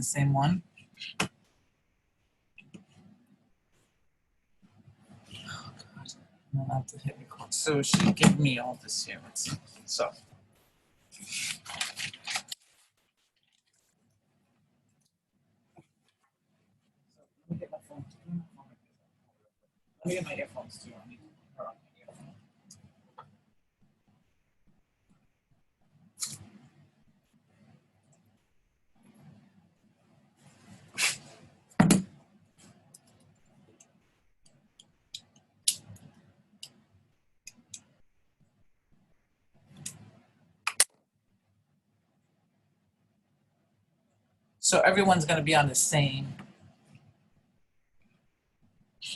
The same one. Oh God, I'm gonna have to hit record. So she gave me all this here. Let's see. So. Let me get my phone. Let me get my earphones too. I need to turn on my earphones. So everyone's going to be on the same.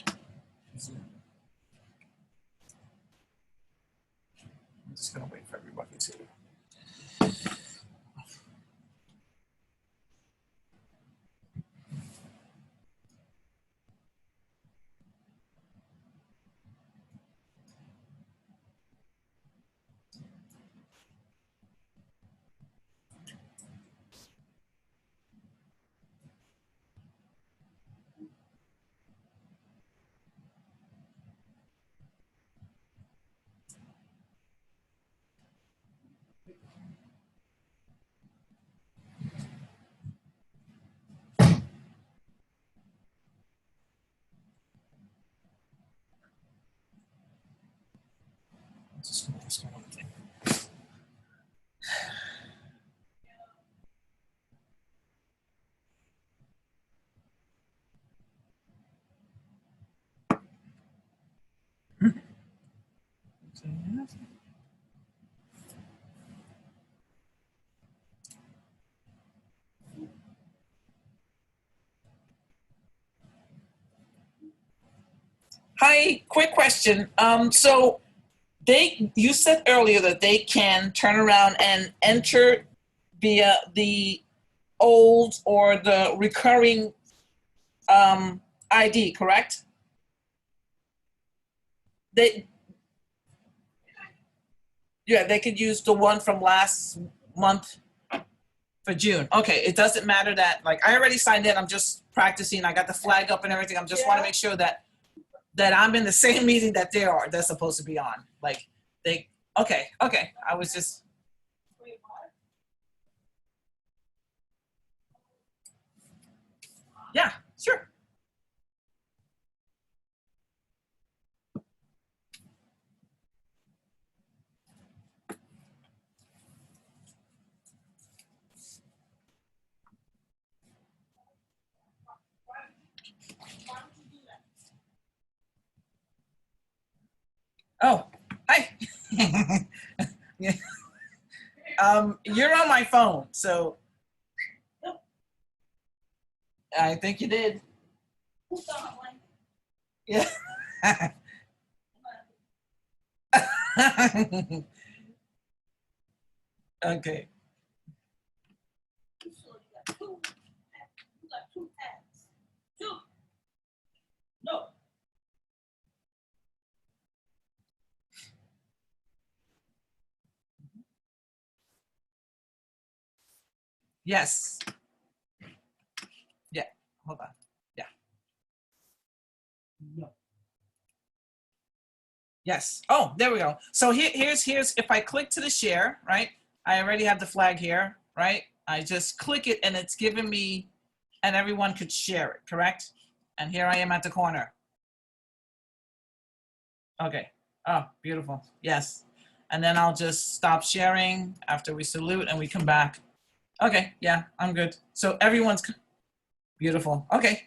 I'm just going to wait for everybody to. Just one thing. Hi, quick question. So you said earlier that they can turn around and enter via the old or the recurring ID, correct? Yeah, they could use the one from last month for June. Okay, it doesn't matter that, like, I already signed in. I'm just practicing. I got the flag up and everything. I'm just want to make sure that I'm in the same meeting that they're supposed to be on. Like okay. I was just. Yeah, sure. Oh, hi. Yeah. You're on my phone, so I think you did. Yeah. Okay. No. Yes. Yeah. Hold on. Yeah. No. Yes. Oh, there we go. So here's if I click to the share, right? I already have the flag here, right? I just click it and it's giving me, and everyone could share it, correct? And here I am at the corner. Okay. Oh, beautiful. Yes. And then I'll just stop sharing after we salute and we come back. Okay. Yeah, I'm good. So everyone's beautiful. Okay.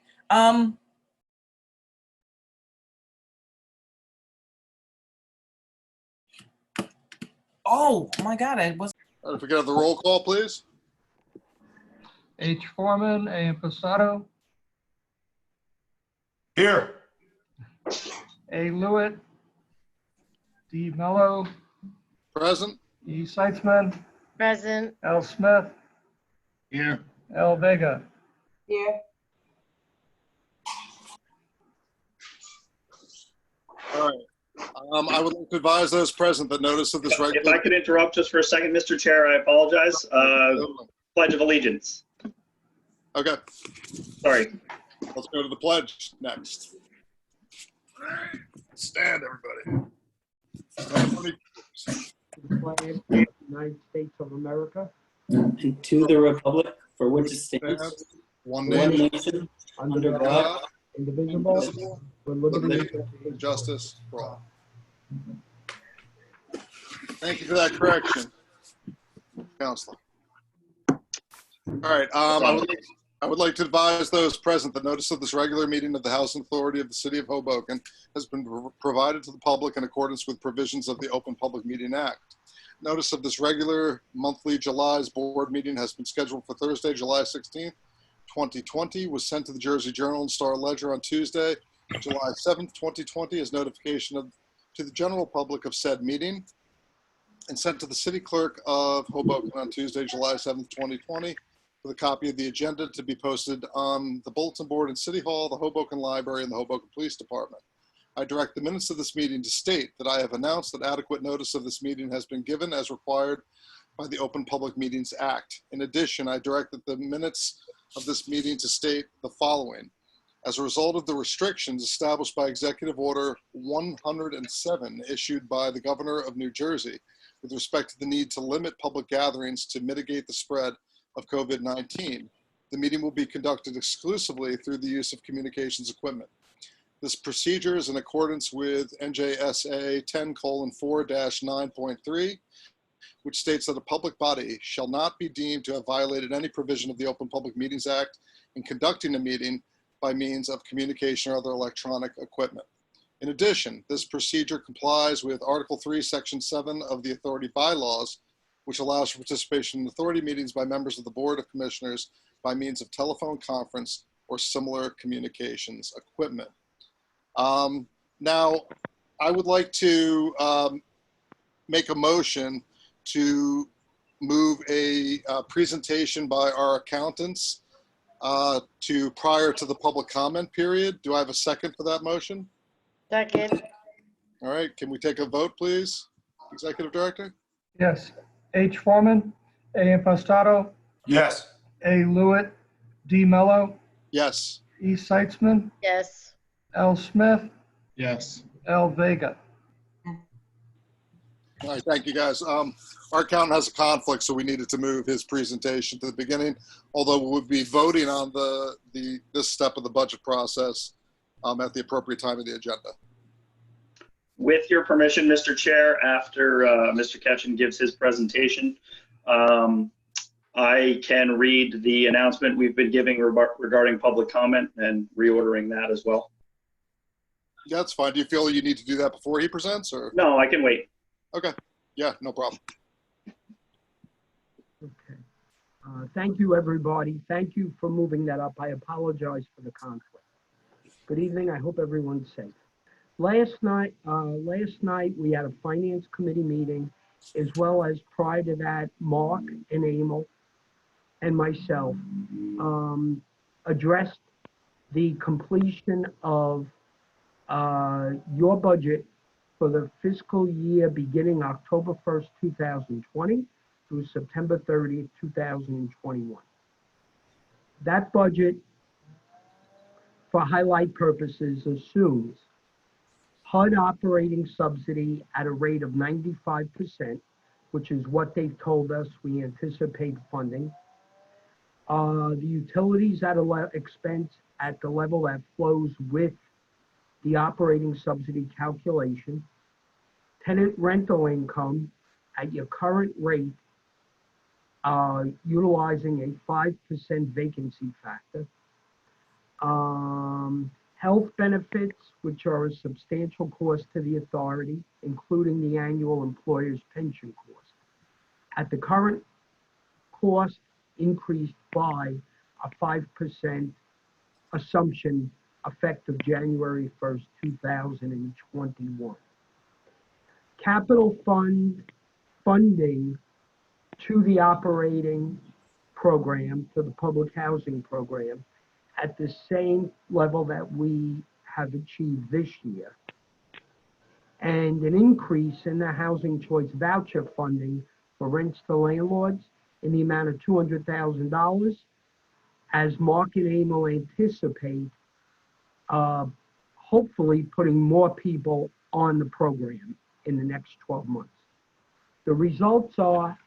Oh my God, I was. If we could have the roll call, please. H. Foreman, A. Impastato, Here. A. Lewitt, D. Mello, Present. E. Seitzman, Present. L. Smith, Here. L. Vega. Here. All right. I would like to advise those present that notice of this If regular. I could interrupt just for a second, Mr. Chair, I apologize. Pledge of Allegiance. Okay, Sorry. let's go to the pledge next. Stand, everybody. To the flag of the United States of America, and to the republic for which it stands, One one nation, nation, under under God, God, indivisible, indivisible, with with liberty liberty and justice for all. Thank you for that correction, Counselor. All right, I would like to advise those present that notice of this regular meeting of the Housing Authority of the City of Hoboken has been provided to the public in accordance with provisions of the Open Public Meeting Act. Notice of this regular monthly July's board meeting has been scheduled for Thursday, July 16th, 2020, was sent to the Jersey Journal and Star Ledger on Tuesday, July 7th, 2020, as notification to the general public of said meeting, and sent to the City Clerk of Hoboken on Tuesday, July 7th, 2020, with a copy of the agenda to be posted on the bulletin board in City Hall, the Hoboken Library, and the Hoboken Police Department. I direct the minutes of this meeting to state that I have announced that adequate notice of this meeting has been given as required by the Open Public Meetings Act. In addition, I directed the minutes of this meeting to state the following. As a result of the restrictions established by Executive Order 107 issued by the Governor of New Jersey with respect to the need to limit public gatherings to mitigate the spread of COVID-19, the meeting will be conducted exclusively through the use of communications equipment. This procedure is in accordance with NJSA 10:4-9.3, which states that a public body shall not be deemed to have violated any provision of the Open Public Meetings Act in conducting a meeting by means of communication or other electronic equipment. In addition, this procedure complies with Article 3, Section 7 of the Authority Bylaws, which allows for participation in authority meetings by members of the Board of Commissioners by means of telephone conference or similar communications equipment. Now, I would like to make a motion to move a presentation by our accountants to prior to the public comment period. Do I have a second for that motion? Second. All right, can we take a vote, please? Executive Director? Yes. H. Foreman, A. Impastato, Yes. A. Lewitt, D. Mello, Yes. E. Seitzman, Yes. L. Smith, Yes. L. Vega. All right, thank you, guys. Our accountant has a conflict, so we needed to move his presentation to the beginning, although we'll be voting on this step of the budget process at the appropriate time of the agenda. With your permission, Mr. Chair, after Mr. Ketchen gives his presentation, I can read the announcement we've been giving regarding public comment and reordering that as well. Yeah, that's fine. Do you feel you need to do that before he presents, or? No, I can wait. Okay. Yeah, no problem. Okay. Thank you, everybody. Thank you for moving that up. I apologize for the conflict. Good evening. I hope everyone's safe. Last night we had a finance committee meeting, as well as prior to that, Mark and Emil and myself addressed the completion of your budget for the fiscal year beginning October 1st, 2020 through September 30th, 2021. That budget, for highlight purposes, assumes HUD operating subsidy at a rate of 95%, which is what they've told us we anticipate funding. The utilities at expense at the level that flows with the operating subsidy calculation. Tenant rental income at your current rate, utilizing a 5% vacancy factor. Health benefits, which are a substantial cost to the authority, including the annual employer's pension cost. At the current cost, increased by a 5% assumption effective January 1st, 2021. Capital funding to the operating program, to the public housing program, at the same level that we have achieved this year. And an increase in the housing choice voucher funding for rents to landlords in the amount of $200,000 as Mark and Emil anticipate, hopefully putting more people on the program in the next 12 months. The results are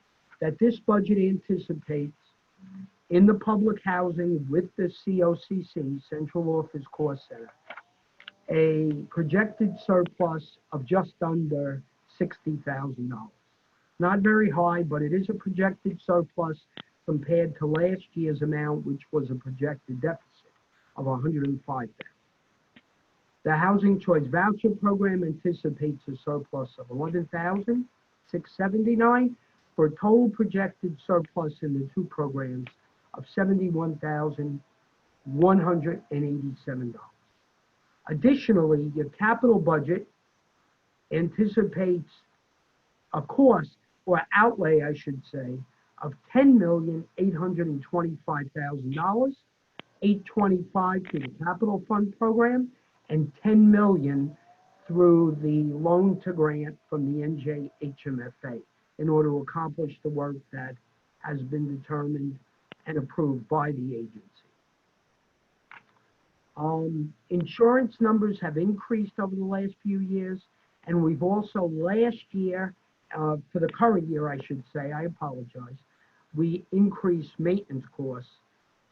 that this budget anticipates in the public housing with the COCC, Central Office Cost Center, a projected surplus of just under $60,000. Not very high, but it is a projected surplus compared to last year's amount, which was a projected deficit of $105,000. The Housing Choice Voucher Program anticipates a surplus of $11,679 for a total projected surplus in the two programs of $71,187. Additionally, your capital budget anticipates a cost or outlay, I should say, of $10,825,000, $825 through the Capital Fund Program, and $10 million through the loan to grant from the NJHMFA in order to accomplish the work that has been determined and approved by the agency. Insurance numbers have increased over the last few years, and we've also last year, for the current year, I should say, I apologize, we increased maintenance costs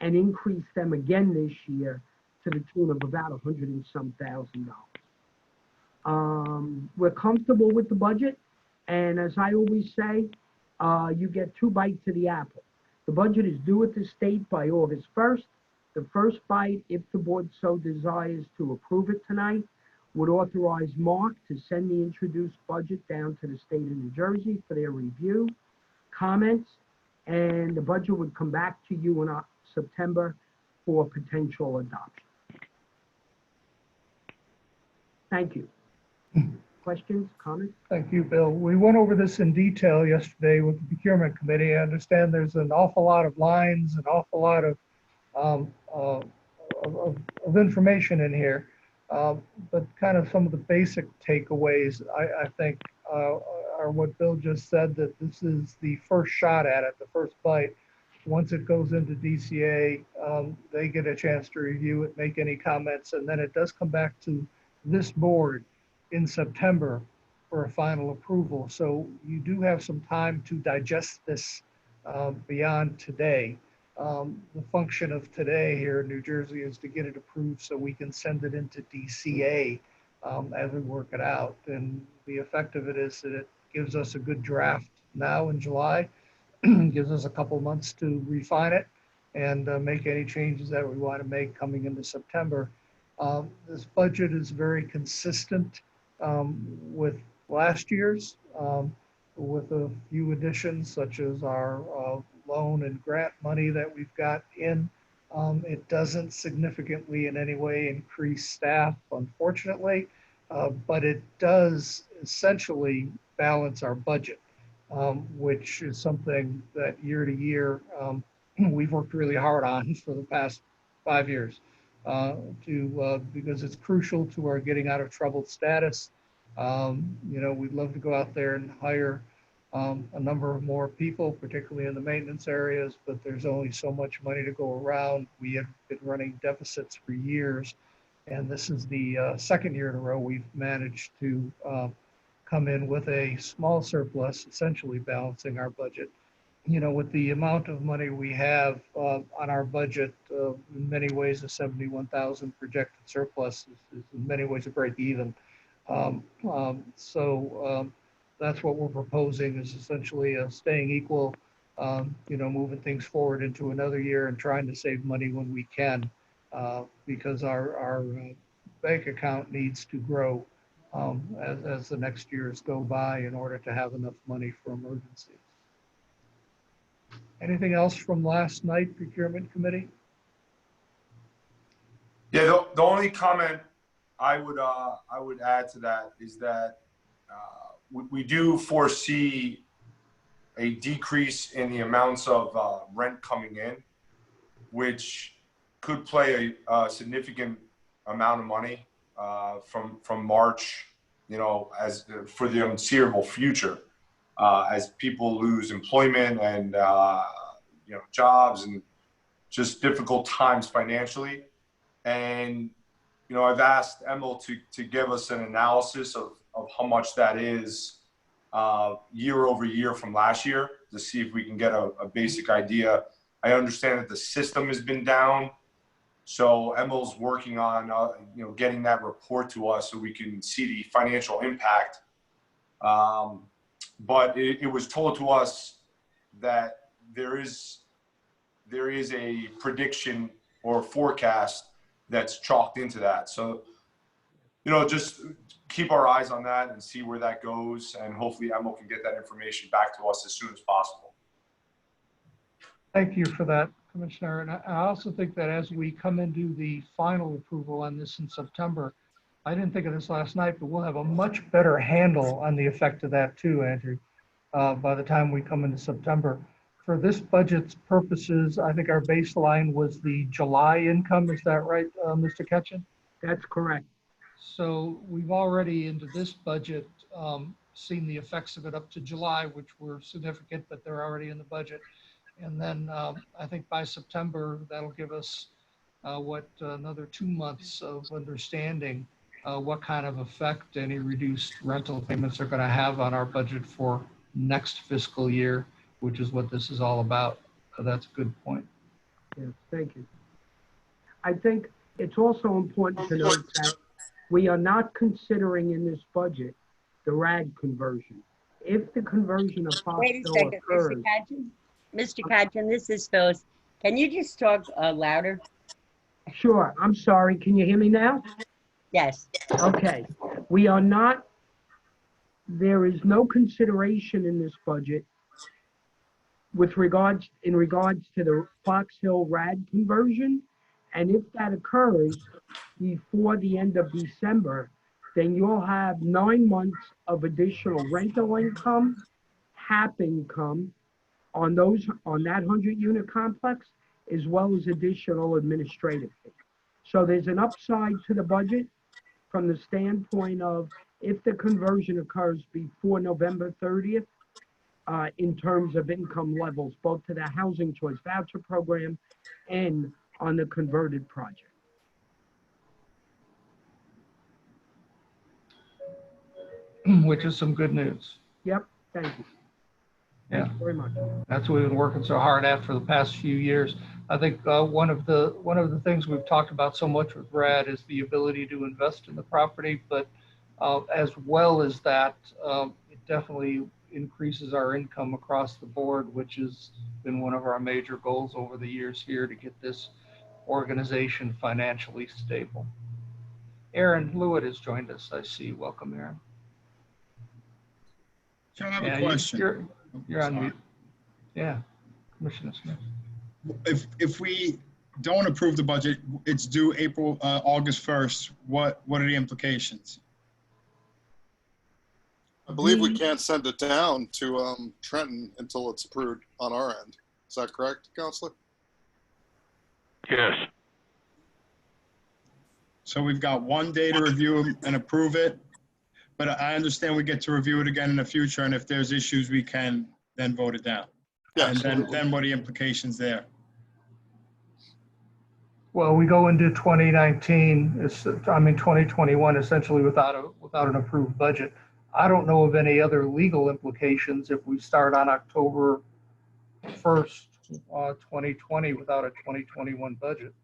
and increased them again this year to the tune of about $100 and some thousand. We're comfortable with the budget, and as I always say, you get two bites of the apple. The budget is due at the state by August 1st. The first bite, if the board so desires to approve it tonight, would authorize Mark to send the introduced budget down to the state of New Jersey for their review, comments, and the budget would come back to you in September for potential adoption. Thank you. Questions, comments? Thank you, Bill. We went over this in detail yesterday with the procurement committee. I understand there's an awful lot of lines, an awful lot of information in here. But kind of some of the basic takeaways, I think, are what Bill just said, that this is the first shot at it, the first bite. Once it goes into DCA, they get a chance to review it, make any comments, and then it does come back to this board in September for a final approval. So you do have some time to digest this beyond today. The function of today here in New Jersey is to get it approved so we can send it into DCA as we work it out. And the effect of it is that it gives us a good draft now in July, gives us a couple months to refine it and make any changes that we want to make coming into September. This budget is very consistent with last year's, with a few additions such as our loan and grant money that we've got in. It doesn't significantly in any way increase staff, unfortunately, but it does essentially balance our budget, which is something that year to year we've worked really hard on for the past 5 years because it's crucial to our getting out of trouble status. We'd love to go out there and hire a number of more people, particularly in the maintenance areas, but there's only so much money to go around. We have been running deficits for years, and this is the second year in a row we've managed to come in with a small surplus, essentially balancing our budget. With the amount of money we have on our budget, in many ways, a 71,000 projected surplus is in many ways a break even. That's what we're proposing, is essentially staying equal, moving things forward into another year and trying to save money when we can, because our bank account needs to grow as the next years go by in order to have enough money for emergencies. Anything else from last night, Procurement Committee? Yeah, the only comment I would add to that is that we do foresee a decrease in the amounts of rent coming in, which could play a significant amount of money from March, as for the unseeable future, as people lose employment and jobs, and just difficult times financially. And, you know, I've asked Emil to give us an analysis of how much that is year over year from last year to see if we can get a basic idea. I understand that the system has been down. So Emil's working on, you know, getting that report to us so we can see the financial impact. But it was told to us that there is a prediction or forecast that's chalked into that. So, you know, just keep our eyes on that and see where that goes. And hopefully Emil can get that information back to us as soon as possible. Thank you for that, Commissioner. And I also think that as we come into the final approval on this in September, I didn't think of this last night, but we'll have a much better handle on the effect of that too, Andrew, by the time we come into September. For this budget's purposes, I think our baseline was the July income. Is that right, Mr. Ketchen? That's correct. So we've already into this budget seen the effects of it up to July, which were significant, but they're already in the budget. And then I think by September, that'll give us another 2 months of understanding what kind of effect any reduced rental payments are going to have on our budget for next fiscal year, which is what this is all about. So that's a good point. Yeah, thank you. I think it's also important to note that we are not considering in this budget the RAD conversion. If the conversion of Wait a Foxborough second, occurs, Mr. Katchen. Mr. Katchen, this is Phyllis. Can you just talk louder? sure, I'm sorry, can you hear me now? Yes. Okay, we are not, there is no consideration in this budget in regards to the Fox Hill RAD conversion. And if that occurs before the end of December, then you'll have 9 months of additional rental income, HAP income on that 100-unit complex, as well as additional administrative fee. So there's an upside to the budget from the standpoint of if the conversion occurs before November 30th, in terms of income levels, both to the Housing Choice Voucher Program and on the converted project. Which is some good news. Yep, thank you. Yeah. Thank you very much. That's what we've been working so hard at for the past few years. I think one of the things we've talked about so much with Brad is the ability to invest in the property, but as well as that, it definitely increases our income across the board, which has been one of our major goals over the years here to get this organization financially stable. Aaron Lewitt has joined us, I see. Welcome, Aaron. Can I have a question? You're on mute. Yeah, Commissioner Smith. If we don't approve the budget, it's due August 1st. What are the implications? I believe we can't send it down to Trenton until it's approved on our end. Is that correct, Counselor? Yes. So we've got 1 day to review and approve it, but I understand we get to review it again in the future, and if there's issues, we can then vote it down. Yeah, and then what are the implications there? Well, we go into 2021 essentially without an approved budget. I don't know of any other legal implications if we start on October 1st, 2020 without a 2021 budget.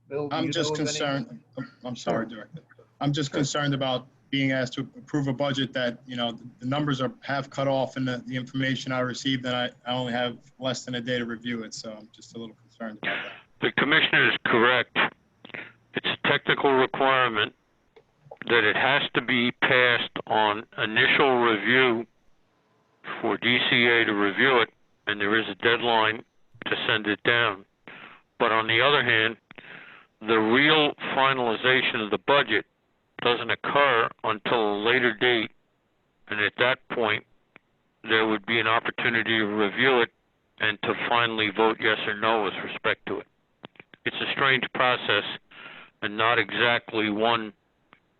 Bill, I'm just concerned. I'm sorry, Director. I'm just concerned about being asked to approve a budget that, you know, the numbers have cut off and the information I received, and I only have less than a day to review it. So I'm just a little concerned about that. The Commissioner is correct. It's a technical requirement that it has to be passed on initial review for DCA to review it, and there is a deadline to send it down. But on the other hand, the real finalization of the budget doesn't occur until a later date, and at that point, there would be an opportunity to review it and to finally vote yes or no with respect to it. It's a strange process and not exactly one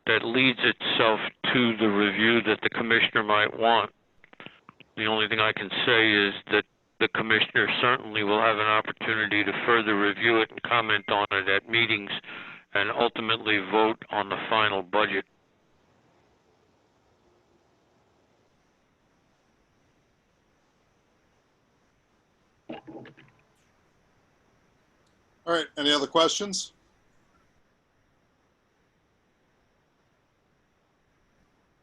that leads itself to the review that the Commissioner might want. The only thing I can say is that the commissioners certainly will have an opportunity to further review it and comment on it at meetings and ultimately vote on the final budget. All right, any other questions?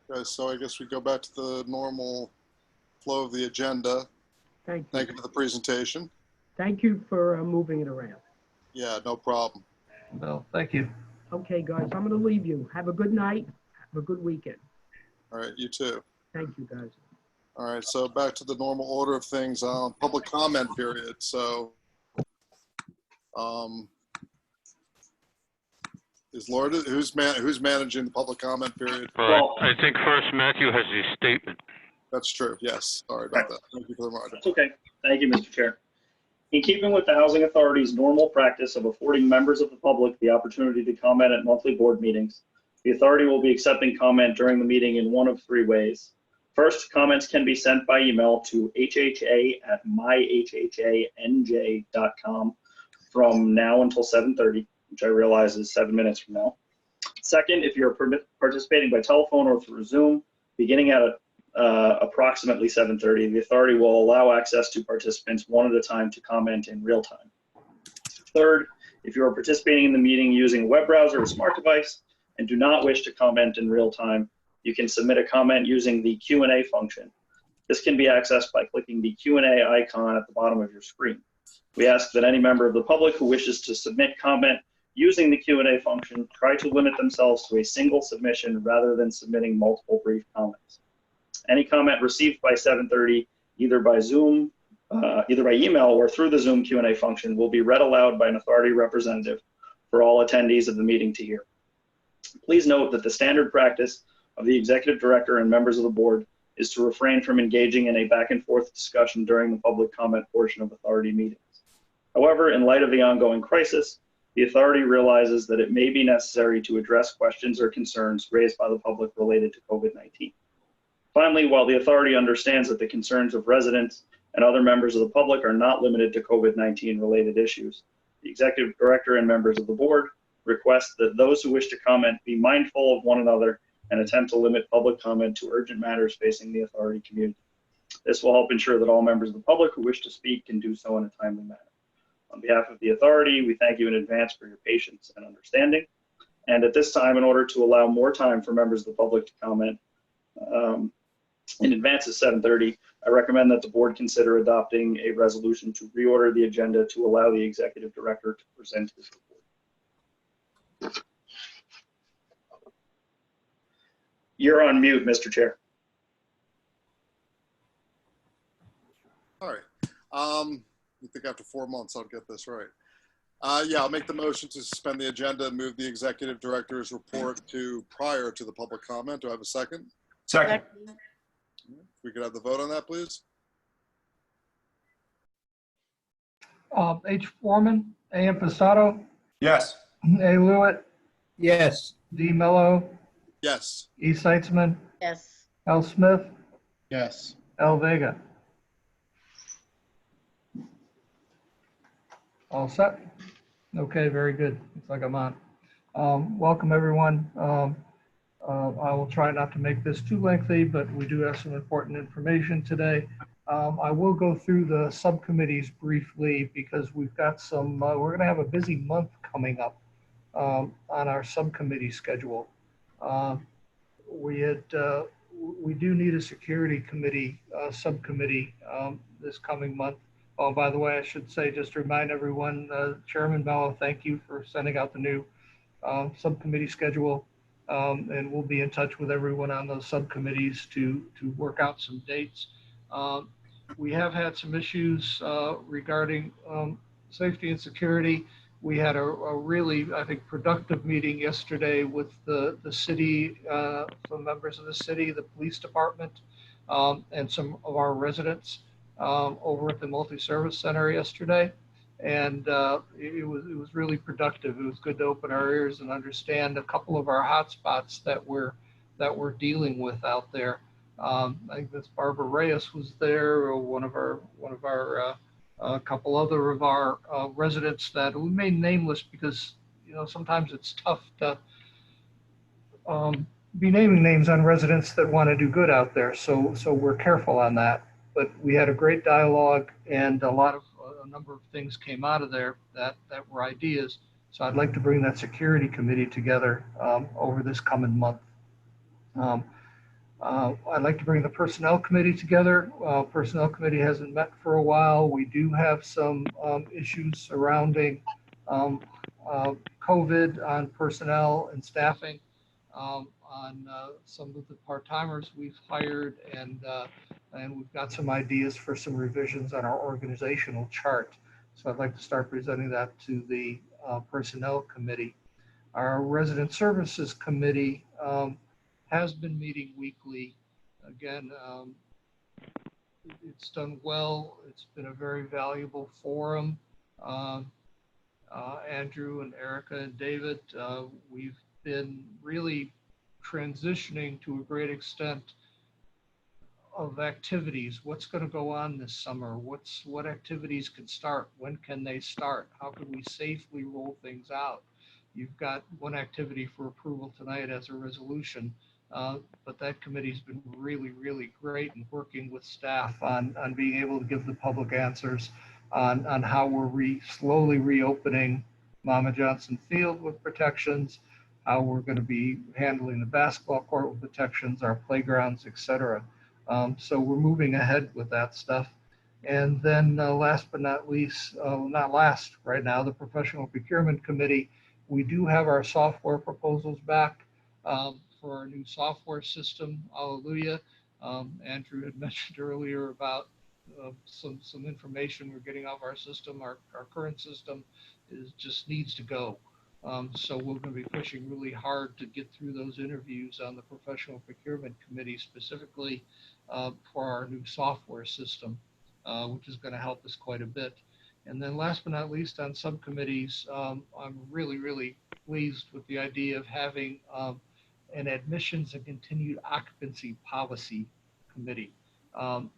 Okay, so I guess we go back to the normal flow of the agenda. Thank you. Thank you for the presentation. Thank you for moving it around. Yeah, no problem. Well, thank you. Okay, guys, I'm going to leave you. Have a good night. Have a good weekend. All right, you too. Thank you, guys. All right, so back to the normal order of things, public comment period. So, is Laura, who's managing the public comment period? Well, I think first Matthew has his statement. That's true, yes. Sorry about that. Thank you for the reminder. That's okay. Thank you, Mr. Chair. In keeping with the Housing Authority's normal practice of affording members of the public the opportunity to comment at monthly board meetings, the authority will be accepting comment during the meeting in one of three ways. First, comments can be sent by email to hha@myhhanj.com from now until 7:30, which I realize is 7 minutes from now. Second, if you're participating by telephone or through Zoom, beginning at approximately 7:30, the authority will allow access to participants one at a time to comment in real time. Third, if you are participating in the meeting using a web browser or smart device and do not wish to comment in real time, you can submit a comment using the Q&A function. This can be accessed by clicking the Q&A icon at the bottom of your screen. We ask that any member of the public who wishes to submit comment using the Q&A function try to limit themselves to a single submission rather than submitting multiple brief comments. Any comment received by 7:30, either by Zoom, either by email or through the Zoom Q&A function, will be read aloud by an authority representative for all attendees of the meeting to hear. Please note that the standard practice of the executive director and members of the board is to refrain from engaging in a back and forth discussion during the public comment portion of authority meetings. However, in light of the ongoing crisis, the authority realizes that it may be necessary to address questions or concerns raised by the public related to COVID-19. Finally, while the authority understands that the concerns of residents and other members of the public are not limited to COVID-19 related issues, the executive director and members of the board request that those who wish to comment be mindful of one another and attempt to limit public comment to urgent matters facing the authority community. This will help ensure that all members of the public who wish to speak can do so in a timely manner. On behalf of the authority, we thank you in advance for your patience and understanding. And at this time, in order to allow more time for members of the public to comment, in advance of 7:30, I recommend that the board consider adopting a resolution to reorder the agenda to allow the executive director to present his report. You're on mute, Mr. Chair. All right. I think after 4 months, I'll get this right. Yeah, I'll make the motion to suspend the agenda and move the executive director's report to prior to the public comment. Do I have a second? Second. If we could have the vote on that, please. H. Foreman, A. Impastato, Yes. A. Lewitt, Yes. D. Mello, Yes. E. Seitzman, Yes. L. Smith, Yes. L. Vega. All set? Okay, very good. Looks like I'm on. Welcome, everyone. I will try not to make this too lengthy, but we do have some important information today. I will go through the subcommittees briefly because we've got some, we're going to have a busy month coming up on our subcommittee schedule. We do need a security committee subcommittee this coming month. Oh, by the way, I should say, just to remind everyone, Chairman Mello, thank you for sending out the new subcommittee schedule. And we'll be in touch with everyone on those subcommittees to work out some dates. We have had some issues regarding safety and security. We had a really, I think, productive meeting yesterday with the city, some members of the city, the police department, and some of our residents over at the multi-service center yesterday. And it was really productive. It was good to open our ears and understand a couple of our hot spots that we're dealing with out there. I think Miss Barbara Reyes was there, or one of our, a couple other of our residents that we made nameless because, you know, sometimes it's tough to be naming names on residents that want to do good out there. So we're careful on that. But we had a great dialogue, and a number of things came out of there that were ideas. So I'd like to bring that security committee together over this coming month. I'd like to bring the personnel committee together. Personnel committee hasn't met for a while. We do have some issues surrounding COVID on personnel and staffing, on some of the part-timers we've hired, and we've got some ideas for some revisions on our organizational chart. So I'd like to start presenting that to the personnel committee. Our resident services committee has been meeting weekly. Again, it's done well. It's been a very valuable forum. Andrew and Erica and David, we've been really transitioning to a great extent of activities. What's going to go on this summer? What activities can start? When can they start? How can we safely roll things out? You've got one activity for approval tonight as a resolution, but that committee's been really, really great in working with staff on being able to give the public answers on how we're slowly reopening Mama Johnson Field with protections, how we're going to be handling the basketball court with protections, our playgrounds, etc. So we're moving ahead with that stuff. And then last but not least, not last right now, the Professional Procurement Committee, we do have our software proposals back for our new software system. Hallelujah. Andrew had mentioned earlier about some information we're getting off our system. Our current system just needs to go. So we're going to be pushing really hard to get through those interviews on the Professional Procurement Committee, specifically for our new software system, which is going to help us quite a bit. And then last but not least, on subcommittees, I'm really, really pleased with the idea of having an admissions and continued occupancy policy committee.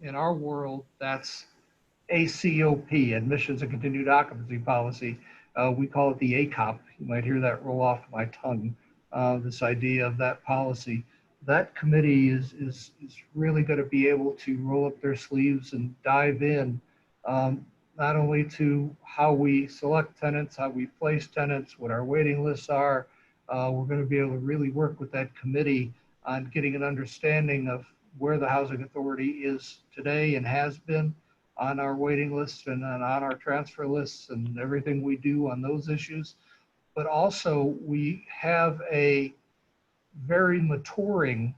In our world, that's ACOP, admissions and continued occupancy policy. We call it the ACOP. You might hear that roll off my tongue, this idea of that policy. That committee is really going to be able to roll up their sleeves and dive in, not only to how we select tenants, how we place tenants, what our waiting lists are. We're going to be able to really work with that committee on getting an understanding of where the housing authority is today and has been on our waiting lists and on our transfer lists and everything we do on those issues. But also we have a very maturing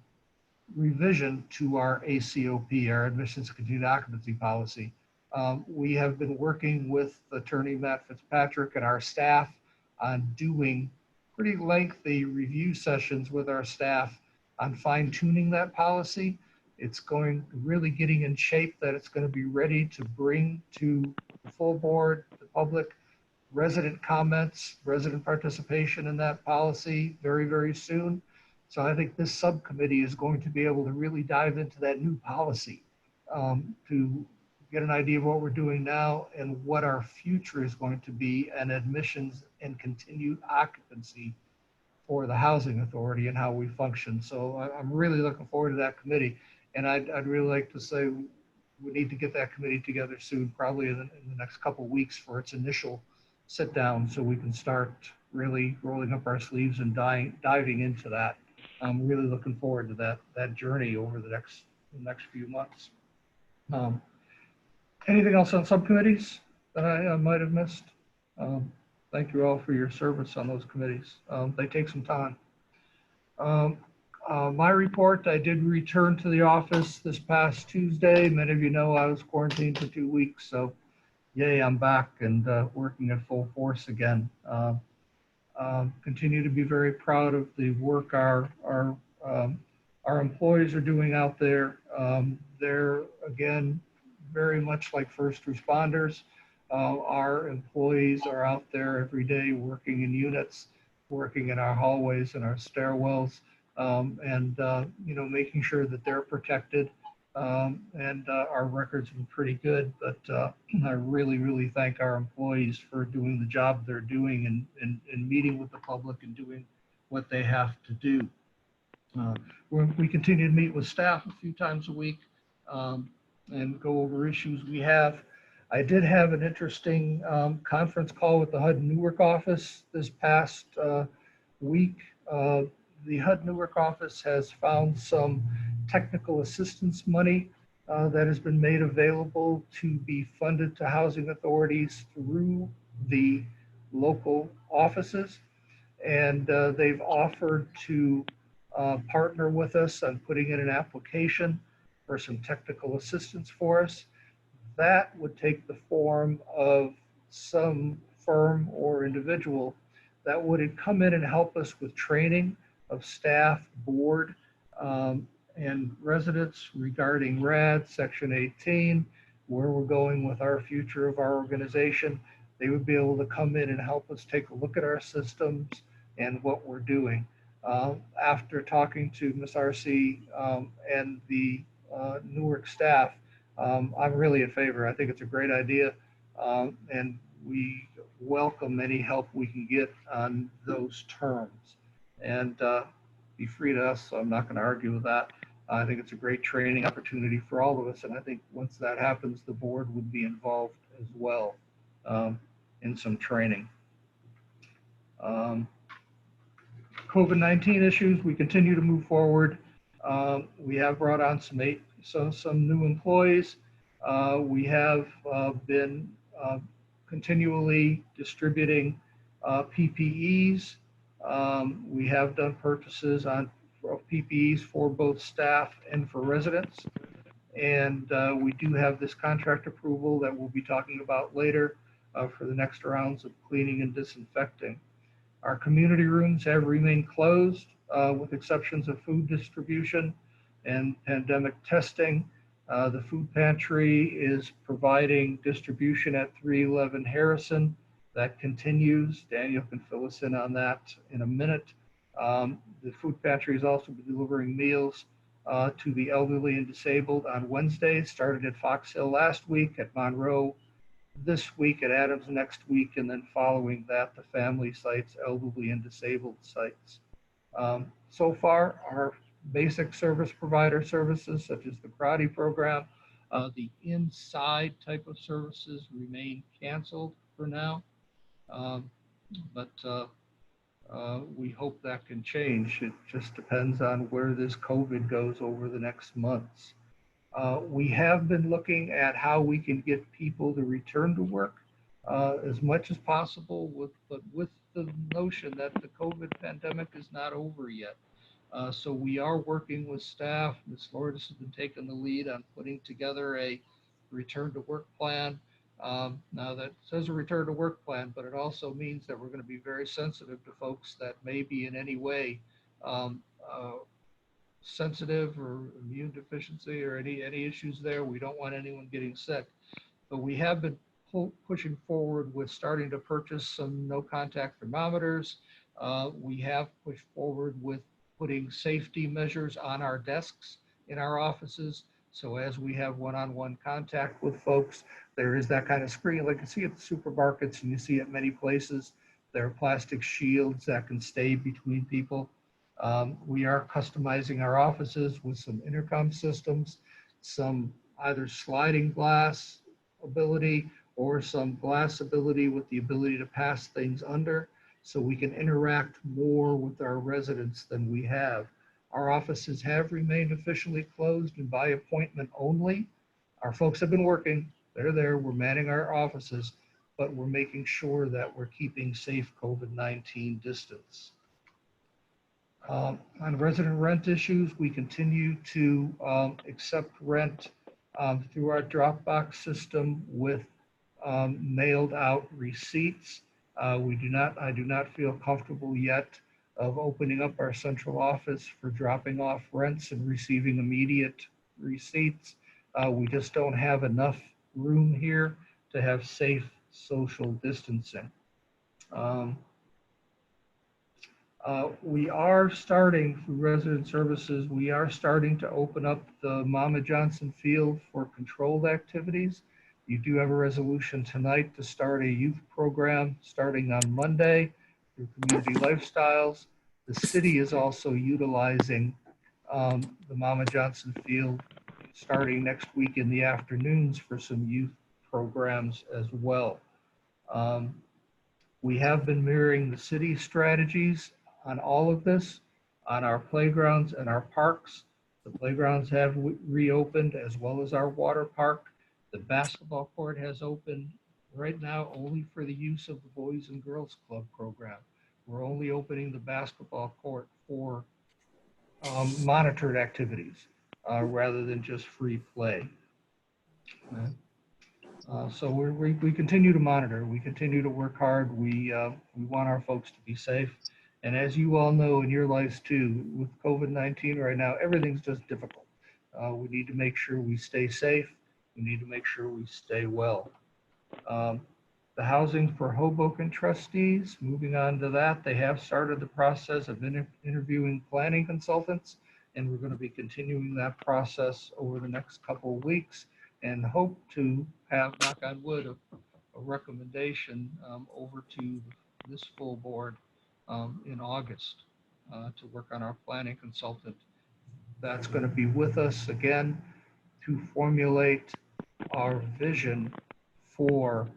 revision to our ACOP, our admissions continued occupancy policy. We have been working with Attorney Matt Fitzpatrick and our staff on doing pretty lengthy review sessions with our staff on fine tuning that policy. It's going really getting in shape that it's going to be ready to bring to the full board, the public, resident comments, resident participation in that policy very, very soon. So I think this subcommittee is going to be able to really dive into that new policy to get an idea of what we're doing now and what our future is going to be, and admissions and continued occupancy for the housing authority and how we function. So I'm really looking forward to that committee. And I'd really like to say we need to get that committee together soon, probably in the next couple of weeks for its initial sit down, so we can start really rolling up our sleeves and diving into that. I'm really looking forward to that journey over the next few months. Anything else on subcommittees that I might have missed? Thank you all for your service on those committees. They take some time. My report, I did return to the office this past Tuesday. Many of you know I was quarantined for 2 weeks, so yay, I'm back and working at full force again. Continue to be very proud of the work our employees are doing out there. They're, again, very much like first responders. Our employees are out there every day working in units, working in our hallways and our stairwells, you know, making sure that they're protected. Our record's been pretty good, but I really, really thank our employees for doing the job they're doing and meeting with the public and doing what they have to do. We continue to meet with staff a few times a week and go over issues we have. I did have an interesting conference call with the HUD Newark office this past week. The HUD Newark office has found some technical assistance money that has been made available to be funded to housing authorities through the local offices. And they've offered to partner with us on putting in an application for some technical assistance for us. That would take the form of some firm or individual that would come in and help us with training of staff, board, and residents regarding RAD, Section 18, where we're going with our future of our organization. They would be able to come in and help us take a look at our systems and what we're doing. After talking to Ms. RC and the Newark staff, I'm really in favor. I think it's a great idea, and we welcome any help we can get on those terms. And be free to us, so I'm not going to argue with that. I think it's a great training opportunity for all of us, and I think once that happens, the board would be involved as well in some training. COVID-19 issues, we continue to move forward. We have brought on some new employees. We have been continually distributing PPEs. We have done purchases of PPEs for both staff and for residents. And we do have this contract approval that we'll be talking about later for the next rounds of cleaning and disinfecting. Our community rooms have remained closed with exceptions of food distribution and pandemic testing. The food pantry is providing distribution at 311 Harrison. That continues. Daniel can fill us in on that in a minute. The food pantry is also delivering meals to the elderly and disabled on Wednesdays. Started at Fox Hill last week, at Monroe this week, at Adams next week, and then following that, the family sites, elderly and disabled sites. So far, our basic service provider services, such as the karate program, the inside type of services remain canceled for now. But we hope that can change. It just depends on where this COVID goes over the next months. We have been looking at how we can get people to return to work as much as possible, but with the notion that the COVID pandemic is not over yet. So we are working with staff. Ms. Lourdes has been taking the lead on putting together a return to work plan. Now that says a return to work plan, but it also means that we're going to be very sensitive to folks that may be in any way sensitive or immune deficiency or any issues there. We don't want anyone getting sick, but we have been pushing forward with starting to purchase some no contact thermometers. We have pushed forward with putting safety measures on our desks in our offices. So as we have one-on-one contact with folks, there is that kind of screen like you see at the supermarkets and you see at many places. There are plastic shields that can stay between people. We are customizing our offices with some intercom systems, some either sliding glass ability or some glass ability with the ability to pass things under, so we can interact more with our residents than we have. Our offices have remained officially closed and by appointment only. Our folks have been working, they're there, we're manning our offices, but we're making sure that we're keeping safe COVID-19 distance. On resident rent issues, we continue to accept rent through our Dropbox system with mailed out receipts. I do not feel comfortable yet of opening up our central office for dropping off rents and receiving immediate receipts. We just don't have enough room here to have safe social distancing. We are starting through resident services, we are starting to open up the Mama Johnson Field for controlled activities. You do have a resolution tonight to start a youth program starting on Monday through Community Lifestyles. The city is also utilizing the Mama Johnson Field starting next week in the afternoons for some youth programs as well. Um, we have been mirroring the city's strategies on all of this, on our playgrounds and our parks. The playgrounds have reopened as well as our water park. The basketball court has opened right now only for the use of the Boys and Girls Club program. We're only opening the basketball court for monitored activities rather than just free play. So we continue to monitor. We continue to work hard. We want our folks to be safe. And as you all know in your lives too, with COVID-19 right now, everything's just difficult. We need to make sure we stay safe. We need to make sure we stay well. The Housing for Hoboken trustees, moving on to that, they have started the process of interviewing planning consultants, and we're going to be continuing that process over the next couple of weeks and hope to have, knock on wood, a recommendation over to this full board in August to work on our planning consultant. That's going to be with us again to formulate our vision for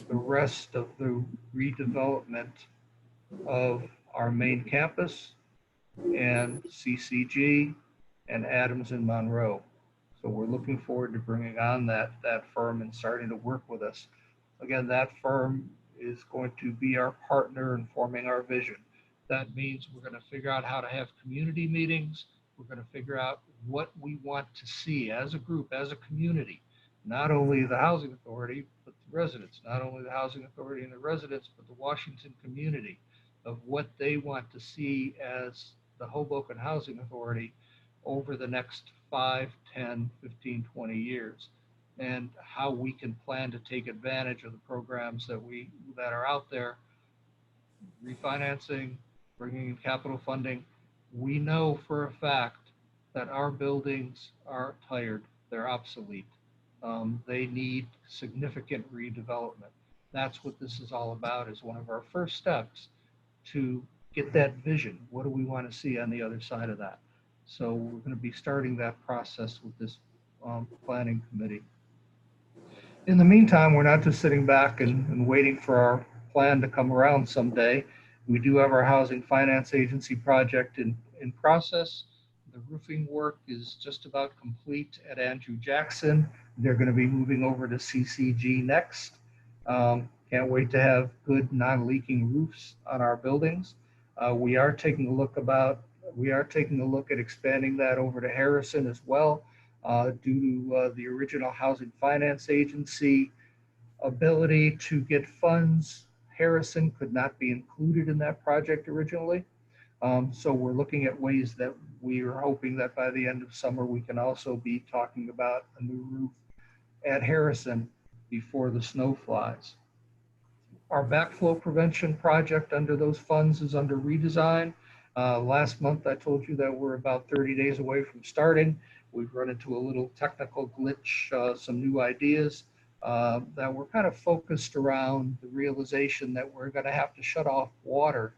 the rest of the redevelopment of our main campus and CCG and Adams and Monroe. So we're looking forward to bringing on that firm and starting to work with us. Again, that firm is going to be our partner in forming our vision. That means we're going to figure out how to have community meetings. We're going to figure out what we want to see as a group, as a community, not only the housing authority, but the residents, not only the housing authority and the residents, but the Washington community of what they want to see as the Hoboken Housing Authority over the next 5, 10, 15, 20 years, and how we can plan to take advantage of the programs that are out there, refinancing, bringing in capital funding. We know for a fact that our buildings are tired, they're obsolete. They need significant redevelopment. That's what this is all about, is one of our first steps to get that vision. What do we want to see on the other side of that? So we're going to be starting that process with this planning committee. In the meantime, we're not just sitting back and waiting for our plan to come around someday. We do have our Housing Finance Agency project in process. The roofing work is just about complete at Andrew Jackson. They're going to be moving over to CCG next. Can't wait to have good non-leaking roofs on our buildings. We are taking a look at expanding that over to Harrison as well, due to the original Housing Finance Agency ability to get funds. Harrison could not be included in that project originally. So we're looking at ways that we are hoping that by the end of summer, we can also be talking about a new roof at Harrison before the snow flies. Our backflow prevention project under those funds is under redesign. Last month, I told you that we're about 30 days away from starting. We've run into a little technical glitch, some new ideas that were kind of focused around the realization that we're going to have to shut off water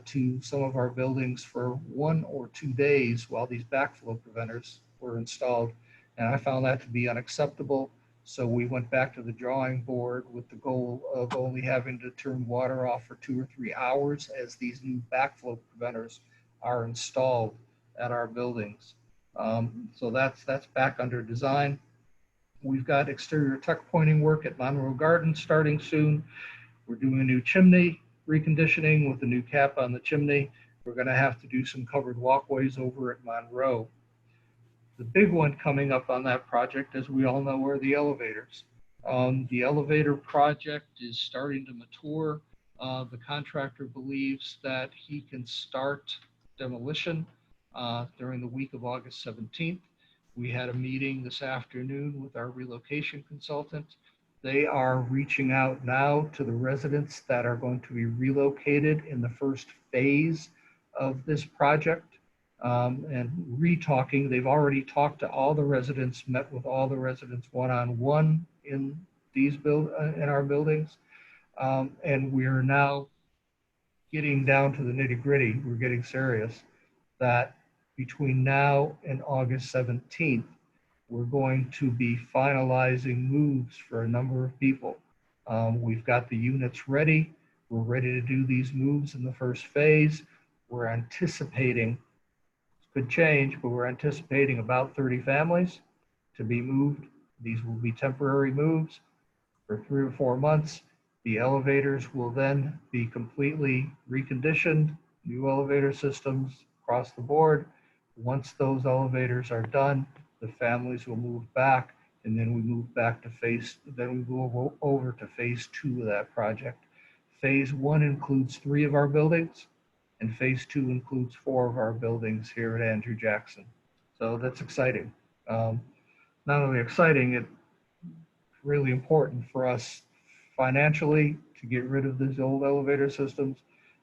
to some of our buildings for 1 or 2 days while these backflow preventers were installed. And I found that to be unacceptable. So we went back to the drawing board with the goal of only having to turn water off for 2 or 3 hours as these new backflow preventers are installed at our buildings. So that's back under design. We've got exterior tuck pointing work at Monroe Gardens starting soon. We're doing a new chimney reconditioning with a new cap on the chimney. We're going to have to do some covered walkways over at Monroe. The big one coming up on that project, as we all know, are the elevators. The elevator project is starting to mature. The contractor believes that he can start demolition during the week of August 17th. We had a meeting this afternoon with our relocation consultant. They are reaching out now to the residents that are going to be relocated in the first phase of this project, and re-talking. They've already talked to all the residents, met with all the residents one-on-one in in our buildings, and we are now getting down to the nitty-gritty. We're getting serious that between now and August 17th, we're going to be finalizing moves for a number of people. We've got the units ready. We're ready to do these moves in the first phase. We're anticipating, could change, but we're anticipating about 30 families to be moved. These will be temporary moves for 3 or 4 months. The elevators will then be completely reconditioned, new elevator systems across the board. Once those elevators are done, the families will move back, and then we move back to then we go over to phase 2 of that project. Phase 1 includes 3 of our buildings, and phase 2 includes 4 of our buildings here at Andrew Jackson. So that's exciting. Not only exciting, it's really important for us financially to get rid of these old elevator systems,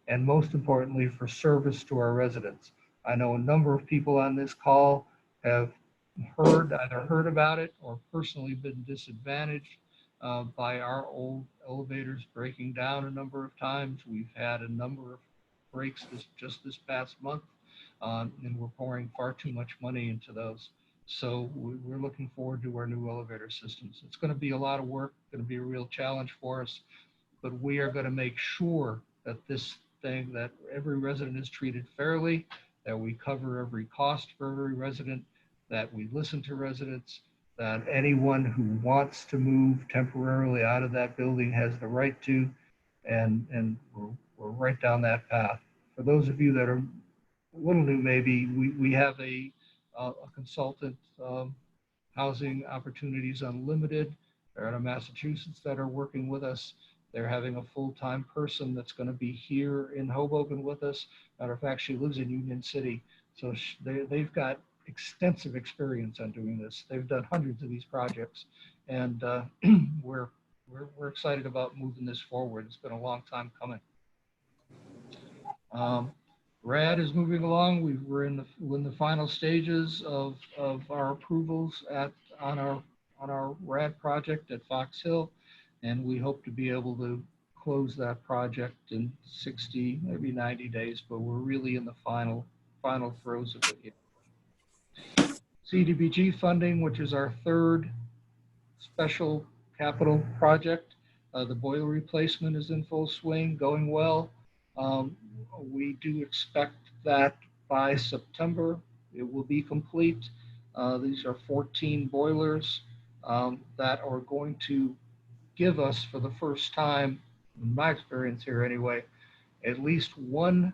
and most importantly, for service to our residents. I know a number of people on this call have either heard about it or personally been disadvantaged by our old elevators breaking down a number of times. We've had a number of breaks just this past month, and we're pouring far too much money into those. So we're looking forward to our new elevator systems. It's going to be a lot of work, going to be a real challenge for us, but we are going to make sure that that every resident is treated fairly, that we cover every cost for every resident, that we listen to residents, that anyone who wants to move temporarily out of that building has the right to, and we're right down that path. For those of you that are a little new, maybe, we have a consultant, Housing Opportunities Unlimited. They're out of Massachusetts that are working with us. They're having a full-time person that's going to be here in Hoboken with us. Matter of fact, she lives in Union City. So they've got extensive experience on doing this. They've done hundreds of these projects, and we're excited about moving this forward. It's been a long time coming. RAD is moving along. We're in the final stages of our approvals on our RAD project at Fox Hill, and we hope to be able to close that project in 60, maybe 90 days, but we're really in the final throes of it here. CDBG funding, which is our third special capital project. The boiler replacement is in full swing, going well. We do expect that by September it will be complete. These are 14 boilers that are going to give us, for the first time, in my experience here anyway, at least one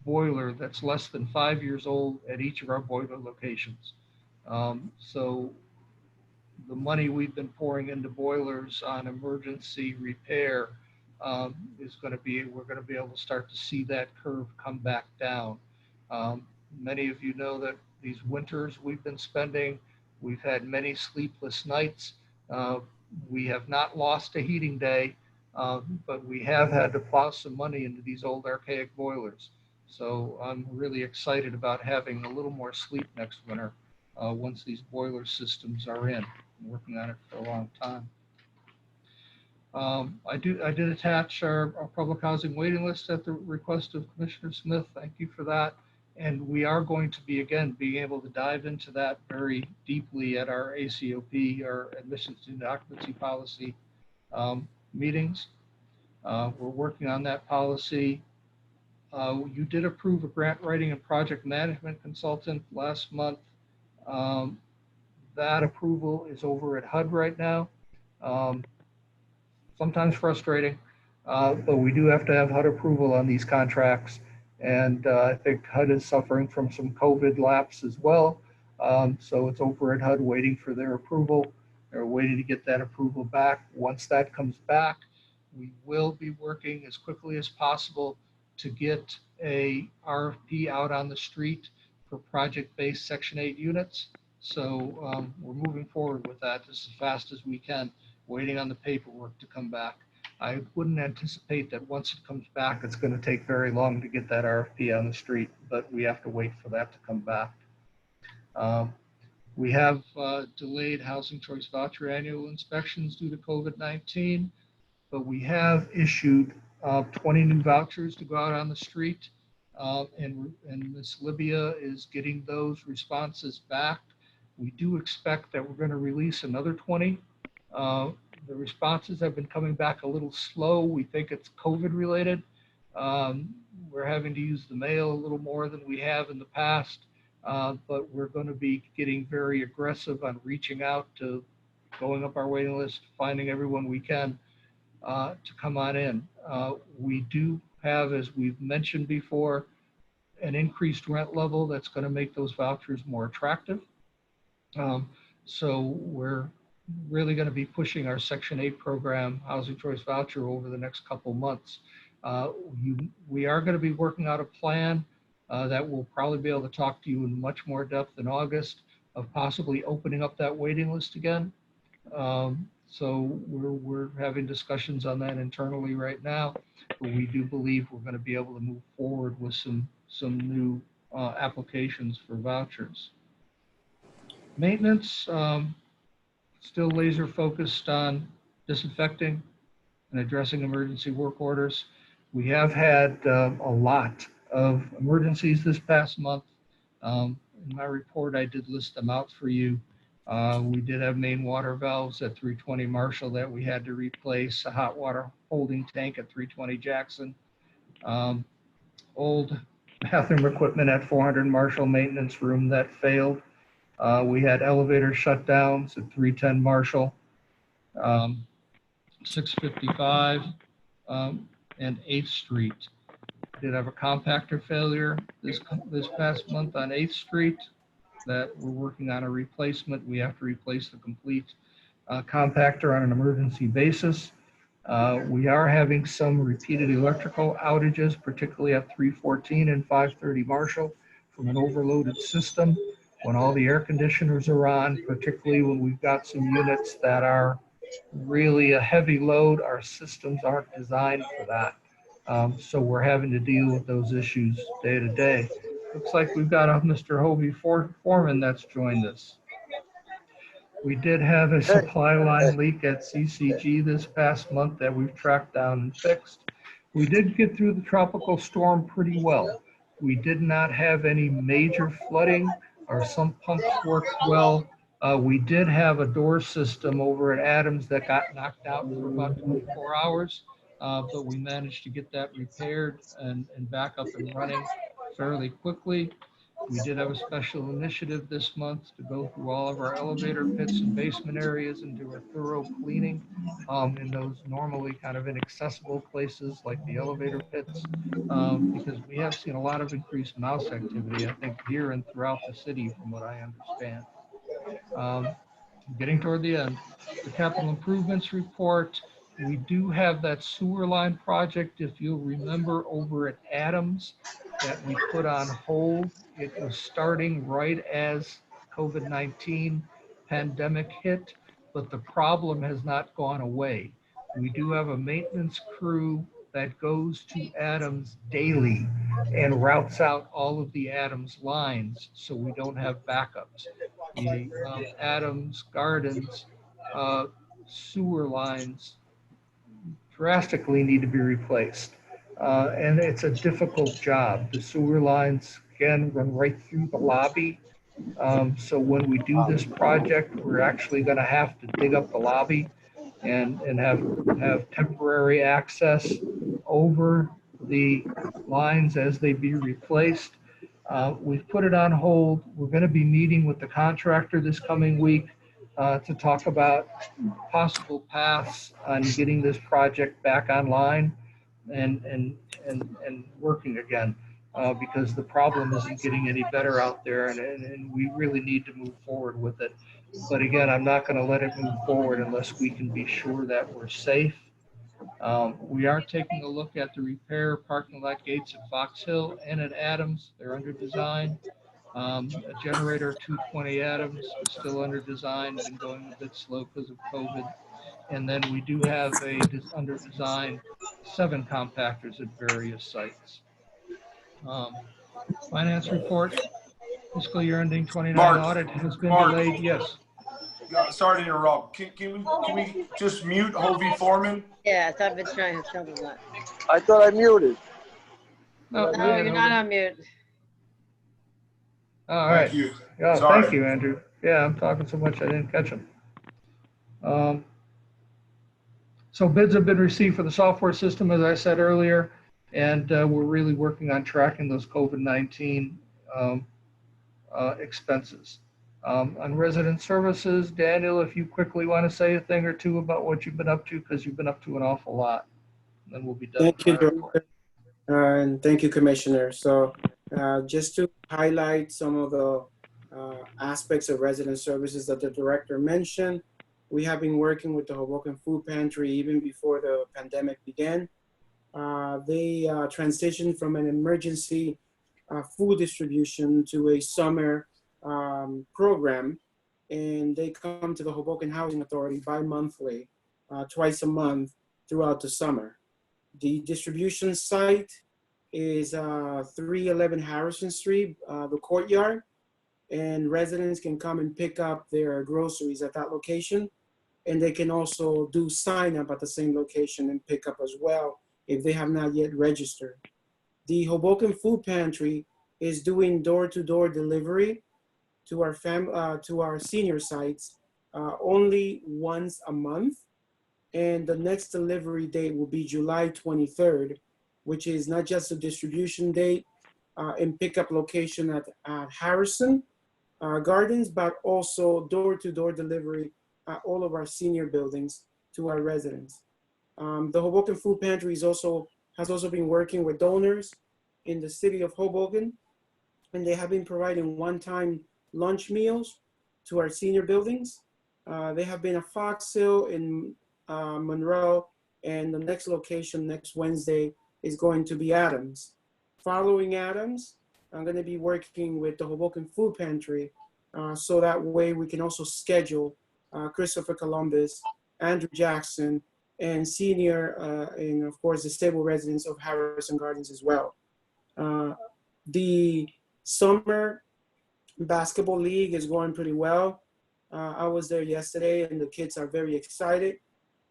boiler that's less than 5 years old at each of our boiler locations. So the money we've been pouring into boilers on emergency repair is going to be, we're going to be able to start to see that curve come back down. Many of you know that these winters we've been spending, we've had many sleepless nights. We have not lost a heating day, but we have had to plow some money into these old archaic boilers. So I'm really excited about having a little more sleep next winter once these boiler systems are in. Been working on it for a long time. I did attach our public housing waiting list at the request of Commissioner Smith. Thank you for that. And we are going to be, again, being able to dive into that very deeply at our ACOP, our admissions and occupancy policy meetings. We're working on that policy. You did approve a grant writing and project management consultant last month. That approval is over at HUD right now. Sometimes frustrating, but we do have to have HUD approval on these contracts. And I think HUD is suffering from some COVID lapse as well. So it's over at HUD waiting for their approval. They're waiting to get that approval back. Once that comes back, we will be working as quickly as possible to get a RFP out on the street for project-based Section 8 units. So we're moving forward with that as fast as we can. waiting on the paperwork to come back. I wouldn't anticipate that once it comes back, it's going to take very long to get that RFP on the street, but we have to wait for that to come back. We have delayed housing choice voucher annual inspections due to COVID-19, but we have issued 20 new vouchers to go out on the street. And Ms. Libya is getting those responses back. We do expect that we're going to release another 20. The responses have been coming back a little slow. We think it's COVID related. We're having to use the mail a little more than we have in the past, but we're going to be getting very aggressive on reaching out to going up our waiting list, finding everyone we can to come on in. We do have, as we've mentioned before, an increased rent level that's going to make those vouchers more attractive. So we're really going to be pushing our Section 8 program, Housing Choice Voucher, over the next couple months. We are going to be working out a plan that we'll probably be able to talk to you in much more depth in August of possibly opening up that waiting list again. So we're having discussions on that internally right now, but we do believe we're going to be able to move forward with some new applications for vouchers. Maintenance, still laser focused on disinfecting and addressing emergency work orders. We have had a lot of emergencies this past month. In my report, I did list them out for you. We did have main water valves at 320 Marshall that we had to replace, a hot water holding tank at 320 Jackson, old bathroom equipment at 400 Marshall maintenance room that failed. We had elevator shutdowns at 310 Marshall, 655 and 8th Street. Did have a compactor failure this past month on 8th Street that we're working on a replacement. We have to replace the complete compactor on an emergency basis. We are having some repeated electrical outages, particularly at 314 and 530 Marshall from an overloaded system. When all the air conditioners are on, particularly when we've got some units that are really a heavy load, our systems aren't designed for that. So we're having to deal with those issues day to day. Looks like we've got a Mr. Hobie Foreman that's joined us. We did have a supply line leak at CCG this past month that we've tracked down and fixed. We did get through the tropical storm pretty well. We did not have any major flooding. Our sump pumps worked well. We did have a door system over at Adams that got knocked out for about 24 hours, but we managed to get that repaired and back up and running fairly quickly. We did have a special initiative this month to go through all of our elevator pits and basement areas and do a thorough cleaning in those normally kind of inaccessible places like the elevator pits, because we have seen a lot of increased mouse activity, I think, here and throughout the city, from what I understand. Getting toward the end, the capital improvements report, we do have that sewer line project, if you'll remember, over at Adams that we put on hold. It was starting right as COVID-19 pandemic hit, but the problem has not gone away. We do have a maintenance crew that goes to Adams daily and routes out all of the Adams lines so we don't have backups. The Adams Gardens sewer lines drastically need to be replaced. And it's a difficult job. The sewer lines, again, run right through the lobby. So when we do this project, we're actually going to have to dig up the lobby and have temporary access over the lines as they be replaced. We've put it on hold. We're going to be meeting with the contractor this coming week to talk about possible paths on getting this project back online and working again, because the problem isn't getting any better out there, and we really need to move forward with it. But again, I'm not going to let it move forward unless we can be sure that we're safe. We are taking a look at the repair parking lot gates at Fox Hill and at Adams. They're under design. A generator 220 Adams is still under design, been going a bit slow because of COVID. And then we do have under design 7 compactors at various sites. Finance report, fiscal year ending 29 Mark, audit has been Mark. delayed. Yes. Sorry to interrupt. Can we just mute Hovey Foreman? Yeah, I've been trying to tell them that. I thought I muted. No, No, you're not on mute. All right. Thank you. Yeah, Sorry. thank you, Andrew. Yeah, I'm talking so much I didn't catch him. So bids have been received for the software system, as I said earlier, and we're really working on tracking those COVID-19 expenses. On resident services, Daniel, if you quickly want to say a thing or two about what you've been up to, because you've been up to an awful lot. And then we'll be done. Thank you, Director, and thank you, Commissioner. So just to highlight some of the aspects of resident services that the Director mentioned, we have been working with the Hoboken Food Pantry even before the pandemic began. They transitioned from an emergency food distribution to a summer program, and they come to the Hoboken Housing Authority bi-monthly, twice a month throughout the summer. The distribution site is 311 Harrison Street, the courtyard, and residents can come and pick up their groceries at that location. And they can also do sign up at the same location and pick up as well if they have not yet registered. The Hoboken Food Pantry is doing door-to-door delivery to our senior sites only once a month. And the next delivery date will be July 23rd, which is not just a distribution date and pickup location at Harrison Gardens, but also door-to-door delivery at all of our senior buildings to our residents. The Hoboken Food Pantry has also been working with donors in the city of Hoboken, and they have been providing one-time lunch meals to our senior buildings. They have been at Fox Hill in Monroe, and the next location next Wednesday is going to be Adams. Following Adams, I'm going to be working with the Hoboken Food Pantry so that way we can also schedule Christopher Columbus, Andrew Jackson, and senior, and of course the stable residents of Harrison Gardens as well. The summer basketball league is going pretty well. I was there yesterday and the kids are very excited,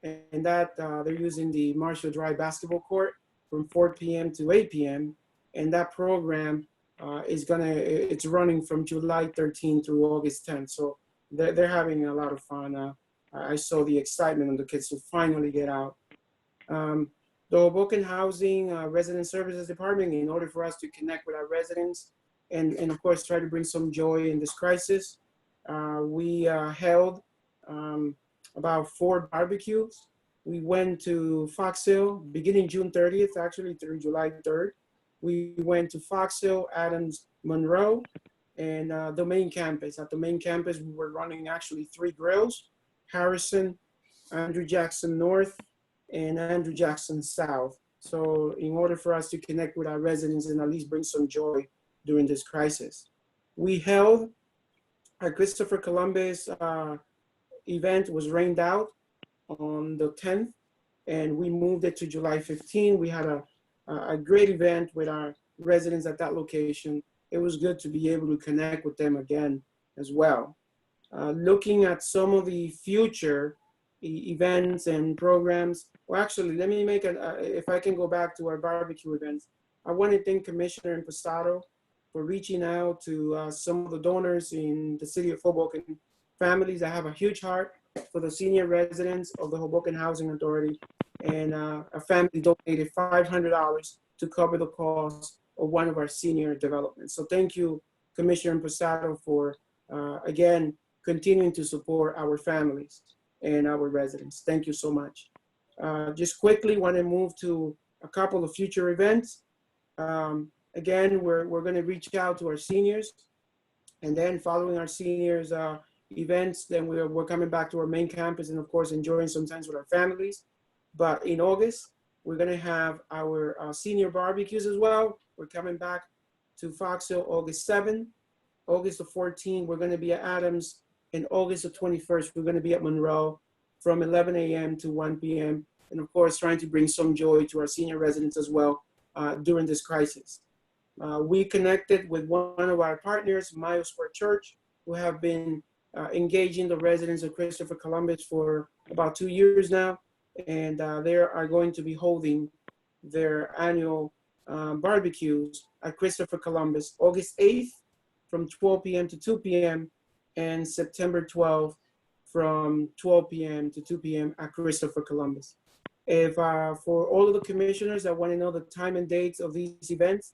and that they're using the Marshall Drive basketball court from 4 p.m. to 8 p.m. And that program it's running from July 13th through August 10th. So they're having a lot of fun. I saw the excitement of the kids to finally get out. The Hoboken Housing Resident Services Department, in order for us to connect with our residents and of course try to bring some joy in this crisis, we held about 4 barbecues. We went to Fox Hill beginning June 30th, actually through July 3rd. We went to Fox Hill, Adams, Monroe, and the main campus. At the main campus, we were running actually 3 grills: Harrison, Andrew Jackson North, and Andrew Jackson South. So in order for us to connect with our residents and at least bring some joy during this crisis. We held our Christopher Columbus event was rained out on the 10th, and we moved it to July 15. We had a great event with our residents at that location. It was good to be able to connect with them again as well. Looking at some of the future events and programs, well, actually, let me make if I can go back to our barbecue events. I want to thank Commissioner Impastato for reaching out to some of the donors in the city of Hoboken, families that have a huge heart for the senior residents of the Hoboken Housing Authority. And a family donated $500 to cover the cost of one of our senior developments. So thank you, Commissioner Impastato, for, again, continuing to support our families and our residents. Thank you so much. Just quickly want to move to a couple of future events. Again, we're going to reach out to our seniors, and then following our seniors events, then we're coming back to our main campus and of course enjoying some time with our families. But in August, we're going to have our senior barbecues as well. We're coming back to Fox Hill August 7th. August the 14th, we're going to be at Adams. And August the 21st, we're going to be at Monroe. from 11 a.m. to 1 p.m. And of course, trying to bring some joy to our senior residents as well during this crisis. We connected with one of our partners, Mayo Square Church, who have been engaging the residents of Christopher Columbus for about 2 years now. And they are going to be holding their annual barbecues at Christopher Columbus, August 8th from 12 p.m. to 2 p.m. and September 12th from 12 p.m. to 2 p.m. at Christopher Columbus. If for all of the commissioners that want to know the time and dates of these events,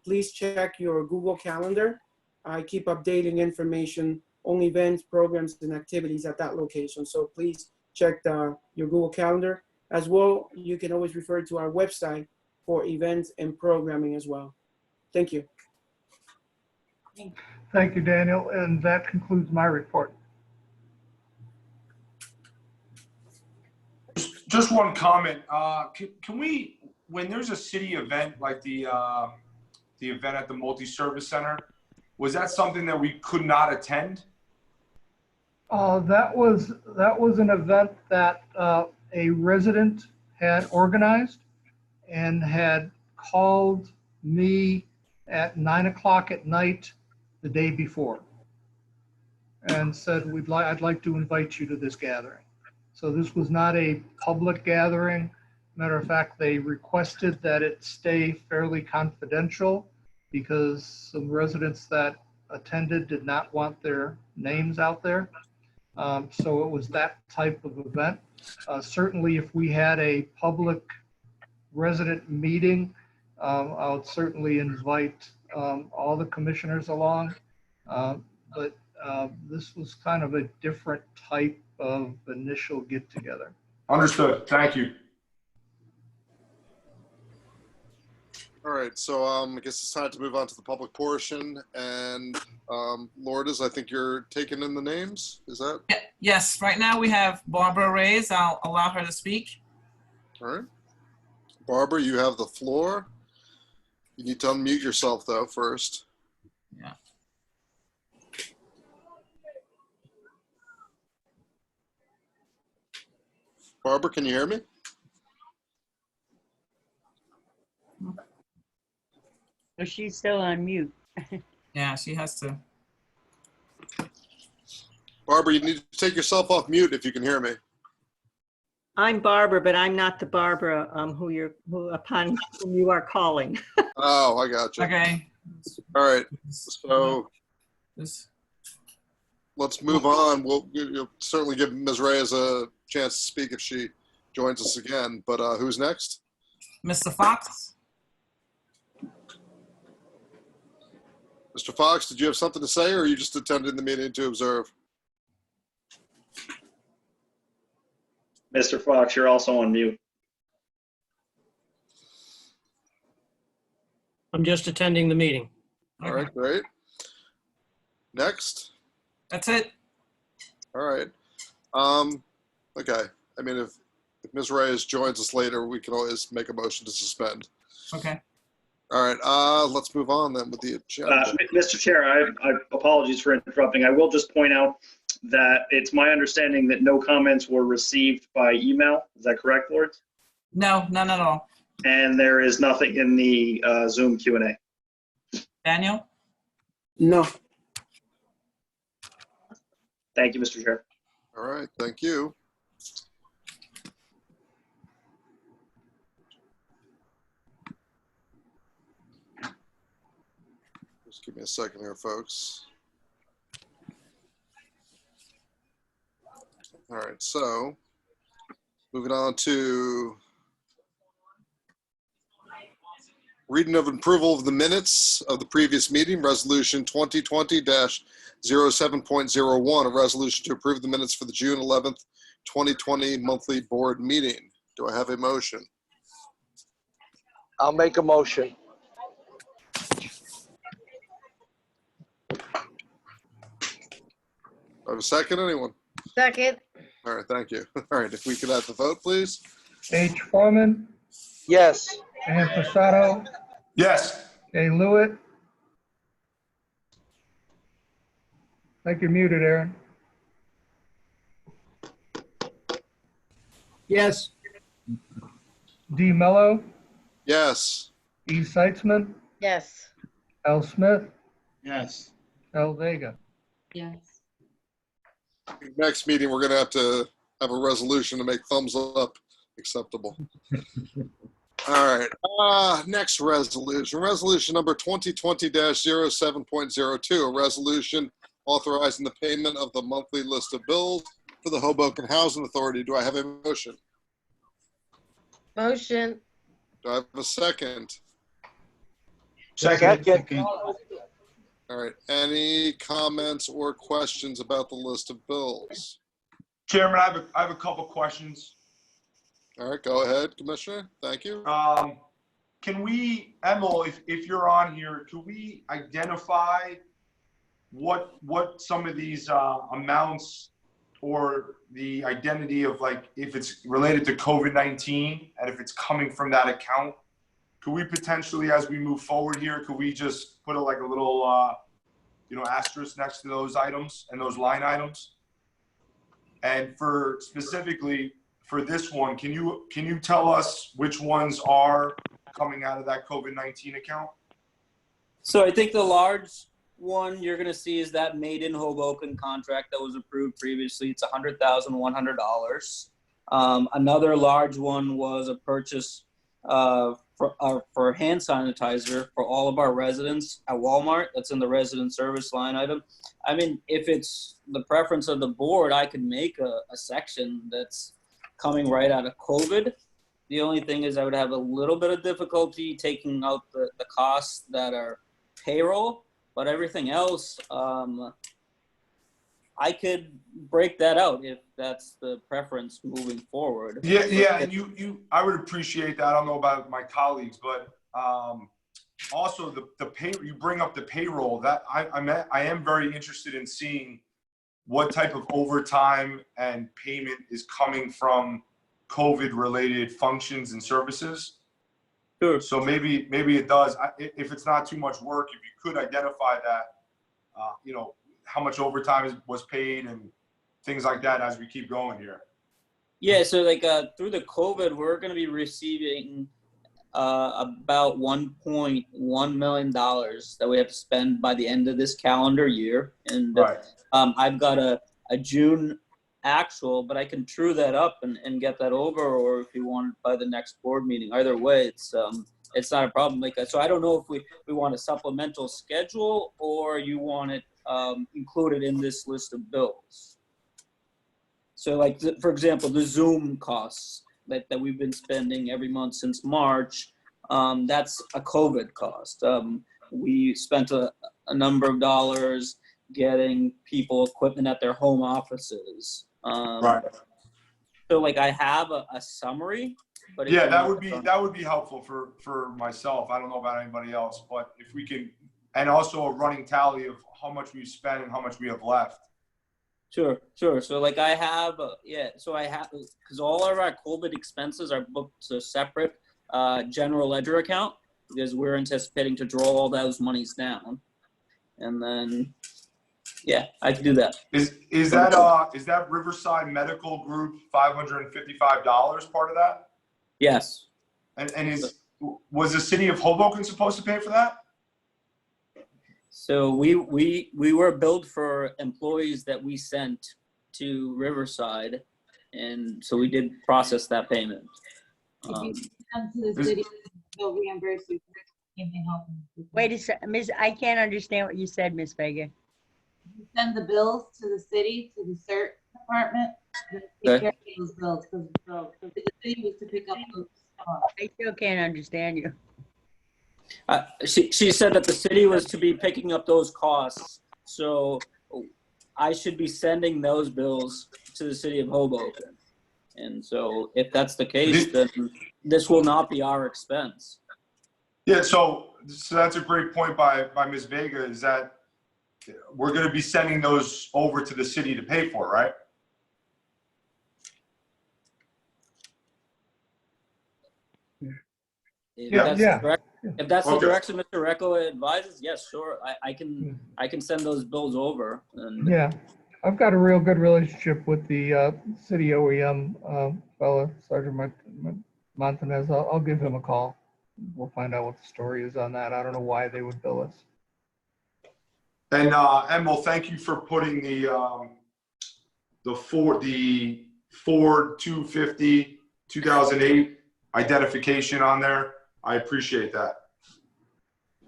please check your Google Calendar. I keep updating information on events, programs, and activities at that location. So please check your Google Calendar. As well, you can always refer to our website for events and programming as well. Thank you. Thank you, Daniel. And that concludes my report. Just one comment. Can we, when there's a city event like the event at the multi-service center, was that something that we could not attend? That was an event that a resident had organized and had called me at 9 o'clock at night the day before and said, I'd like to invite you to this gathering. So this was not a public gathering. Matter of fact, they requested that it stay fairly confidential because some residents that attended did not want their names out there. So it was that type of event. Certainly if we had a public resident meeting, I would certainly invite all the commissioners along. But this was kind of a different type of initial get together. Understood. Thank you. All right, so I guess it's time to move on to the public portion. And Lourdes, I think you're taking in the names. Is that? Yes, right now we have Barbara Reyes. I'll allow her to speak. All right. Barbara, you have the floor. You need to unmute yourself though first. Yeah. Barbara, can you hear me? So she's still on mute. Yeah, she has to. Barbara, you need to take yourself off mute if you can hear me. I'm Barbara, but I'm not the Barbara upon whom you are calling. Oh, I got you. Okay. All right. So let's move on. You'll certainly give Ms. Reyes a chance to speak if she joins us again. But who's next? Mr. Fox. Mr. Fox, did you have something to say, or are you just attending the meeting to observe? Mr. Fox, you're also on mute. I'm just attending the meeting. All right, great. Next. That's it. All right. Okay. I mean, if Ms. Reyes joins us later, we can always make a motion to suspend. Okay. All right. Let's move on then with the agenda. Mr. Chair, I apologies for interrupting. I will just point out that it's my understanding that no comments were received by email. Is that correct, Lord? No, none at all. And there is nothing in the Zoom Q&A. Daniel? No. Thank you, Mr. Chair. All right. Thank you. Just give me a second here, folks. All right, so moving on to reading of approval of the minutes of the previous meeting, resolution 2020-07.01, a resolution to approve the minutes for the June 11th, 2020 monthly board meeting. Do I have a motion? I'll make a motion. I have a second, anyone? Second. All right, thank you. All right, if we could have the vote, please. H. Foreman, Yes. Ann Passato, Yes. Jay Lewitt. I think you're muted, Aaron. Yes. D. Mello, Yes. E. Seitzman, Yes. L. Smith, Yes. L. Vega. Yes. Next meeting, we're going to have a resolution to make thumbs up acceptable. All right. Next resolution. Resolution number 2020-07.02, a resolution authorizing the payment of the monthly list of bills for the Hoboken Housing Authority. Do I have a motion? Motion. Do I have a second? Second. Second. All right. Any comments or questions about the list of bills? Chairman, I have a couple questions. All right. Go ahead, Commissioner. Thank you. Can we, Emil, if you're on here, can we identify what some of these amounts or the identity of, like, if it's related to COVID-19 and if it's coming from that account? Could we potentially, as we move forward here, could we just put a little asterisk next to those items and those line items? And for specifically for this one, can you tell us which ones are coming out of that COVID-19 account? So I think the large one you're going to see is that Made in Hoboken contract that was approved previously. It's $100,100. Another large one was a purchase for hand sanitizer for all of our residents at Walmart. That's in the resident service line item. I mean, if it's the preference of the board, I could make a section that's coming right out of COVID. The only thing is I would have a little bit of difficulty taking out the costs that are payroll, but everything else, I could break that out if that's the preference moving forward. Yeah, and I would appreciate that. I don't know about my colleagues, but also the pay. You bring up the payroll. That I am very interested in seeing what type of overtime and payment is coming from COVID-related functions and services. Sure. So maybe it does. If it's not too much work, if you could identify that, how much overtime was paid and things like that as we keep going here. Yeah, so through the COVID, we're going to be receiving about $1.1 million that we have to spend by the end of this calendar year. And right. I've got a June actual, but I can true that up and get that over, or if you want by the next board meeting. Either way, it's not a problem. So I don't know if we want a supplemental schedule or you want it included in this list of bills. So for example, the Zoom costs that we've been spending every month since March, that's a COVID cost. We spent a number of dollars getting people equipment at their home offices. Right. So I have a summary, but yeah, that would be helpful for myself. I don't know about anybody else, but if we can, and also a running tally of how much we spent and how much we have left. Sure. So I have, because all of our COVID expenses are booked to a separate general ledger account because we're anticipating to draw all those monies down. And then, yeah, I can do that. Is that Riverside Medical Group $555 part of that? Yes. And was the city of Hoboken supposed to pay for that? So we were billed for employees that we sent to Riverside, and so we did process that payment. If you come to the city, they'll reimburse you for anything helping. Wait a second, Ms. I can't understand what you said, Ms. Vega. You send the bills to the city, to the CERT department, they take care of those bills, because the city was to pick up those costs. I still can't understand you. She said that the city was to be picking up those costs, so I should be sending those bills to the city of Hoboken. And so if that's the case, then this will not be our expense. Yeah, so that's a great point by Ms. Vega, is that we're going to be sending those over to the city to pay for, right? If that's the direction Mr. Recco advises, yes, sure. I can send those bills over. And Yeah. I've got a real good relationship with the city OEM fella, Sergeant Montanez. I'll give him a call. We'll find out what the story is on that. I don't know why they would bill us. And Emil, thank you for putting the Ford 250 2008 identification on there. I appreciate that.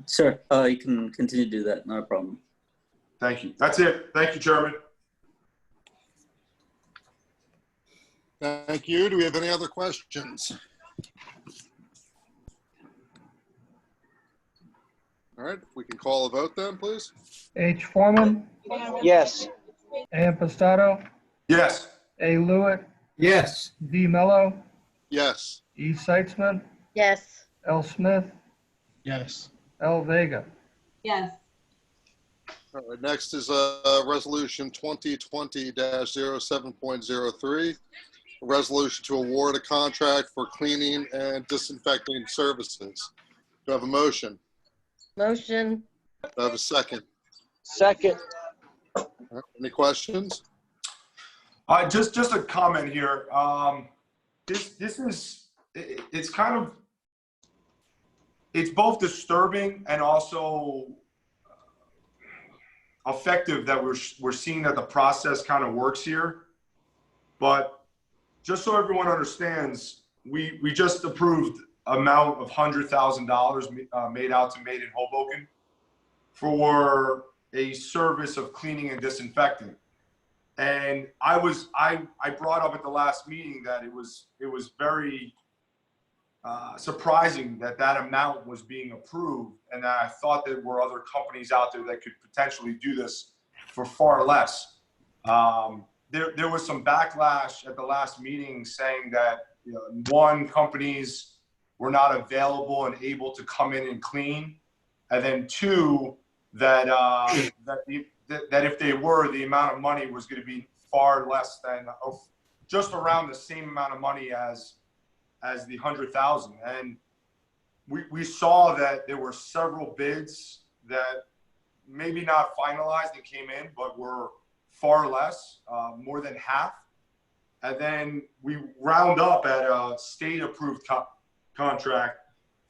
Sure, you can continue to do that, not a problem. Thank you. That's it. Thank you, Chairman. Thank you. Do we have any other questions? All right, we can call a vote then, please. H. Foreman, Yes. A. Impastato, Yes. A. Lewitt, Yes. D. Mello, Yes. E. Seitzman, Yes. L. Smith, Yes. L. Vega. Yes. All right, next is resolution 2020-07.03, a resolution to award a contract for cleaning and disinfecting services. Do I have a motion? Motion. Do I have a second? Second. All right, any questions? Just a comment here. This is it's kind of it's both disturbing and also effective that we're seeing that the process kind of works here. But just so everyone understands, we just approved amount of $100,000 made out to Made in Hoboken for a service of cleaning and disinfecting. And I brought up at the last meeting that it was very surprising that that amount was being approved, and that I thought there were other companies out there that could potentially do this for far less. There was some backlash at the last meeting saying that, you know, one, companies were not available and able to come in and clean, and then two, that that if they were, the amount of money was going to be far less than, just around the same amount of money as the 100,000. And we saw that there were several bids that maybe not finalized and came in, but were far less, more than half. And then we round up at a state approved contract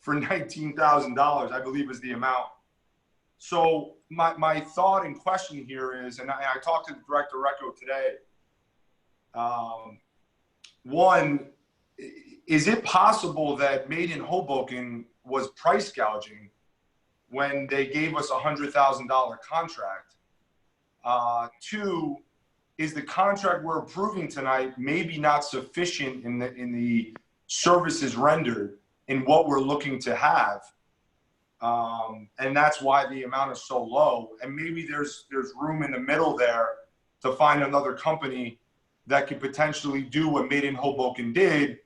for $19,000, I believe is the amount. So my thought and question here is, and I talked to the Director Recco today, one, is it possible that Made in Hoboken was price gouging when they gave us a $100,000 contract? Two, is the contract we're approving tonight maybe not sufficient in the services rendered in what we're looking to have? And that's why the amount is so low. And maybe there's room in the middle there to find another company that could potentially do what Made in Hoboken did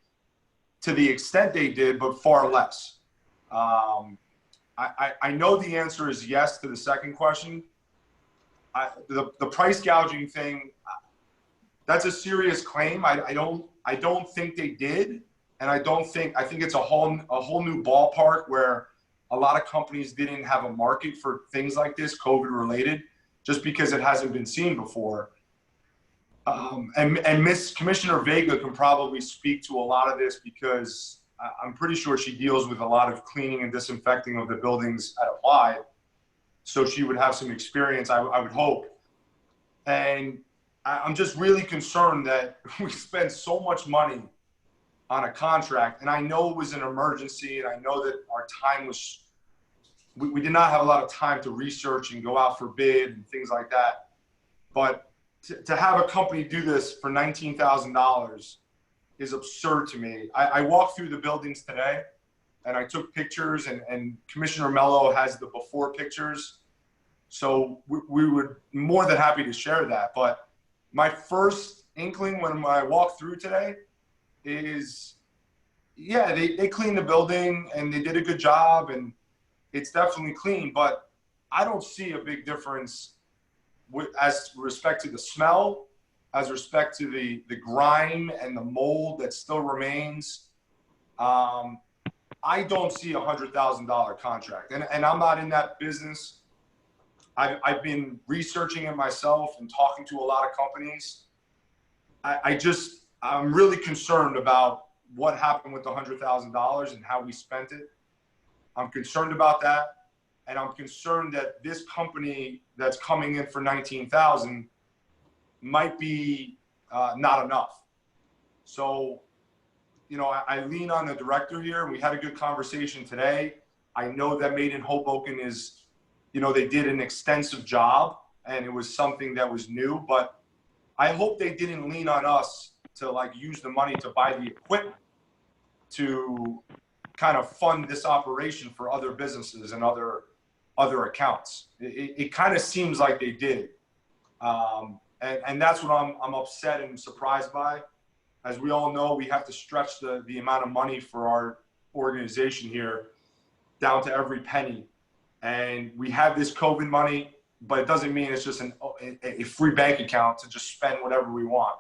to the extent they did, but far less. I know the answer is yes to the second question. The price gouging thing, that's a serious claim. I don't think they did, and I think it's a whole new ballpark where a lot of companies didn't have a market for things like this, COVID related, just because it hasn't been seen before. And Miss Commissioner Vega can probably speak to a lot of this, because I'm pretty sure she deals with a lot of cleaning and disinfecting of the buildings at Applied. So she would have some experience, I would hope. And I'm just really concerned that we spend so much money on a contract. And I know it was an emergency, and I know that our time was, we did not have a lot of time to research and go out for bid and things like that. But to have a company do this for $19,000 is absurd to me. I walked through the buildings today and I took pictures, and Commissioner Mello has the before pictures. So we would more than happy to share that. But my first inkling when I walked through today is, yeah, they cleaned the building and they did a good job, and it's definitely clean, but I don't see a big difference as respect to the smell, as respect to the grime and the mold that still remains. I don't see $100,000 contract, and I'm not in that business. I've been researching it myself and talking to a lot of companies. I'm really concerned about what happened with the $100,000 and how we spent it. I'm concerned about that. And I'm concerned that this company that's coming in for 19,000 might be not enough. So, I lean on the director here. We had a good conversation today. I know that Made in Hoboken is, they did an extensive job and it was something that was new, but I hope they didn't lean on us to use the money to buy the equipment to kind of fund this operation for other businesses and other accounts. It kind of seems like they did. And that's what I'm upset and surprised by. As we all know, we have to stretch the amount of money for our organization here down to every penny. And we have this COVID money, but it doesn't mean it's just a free bank account to just spend whatever we want.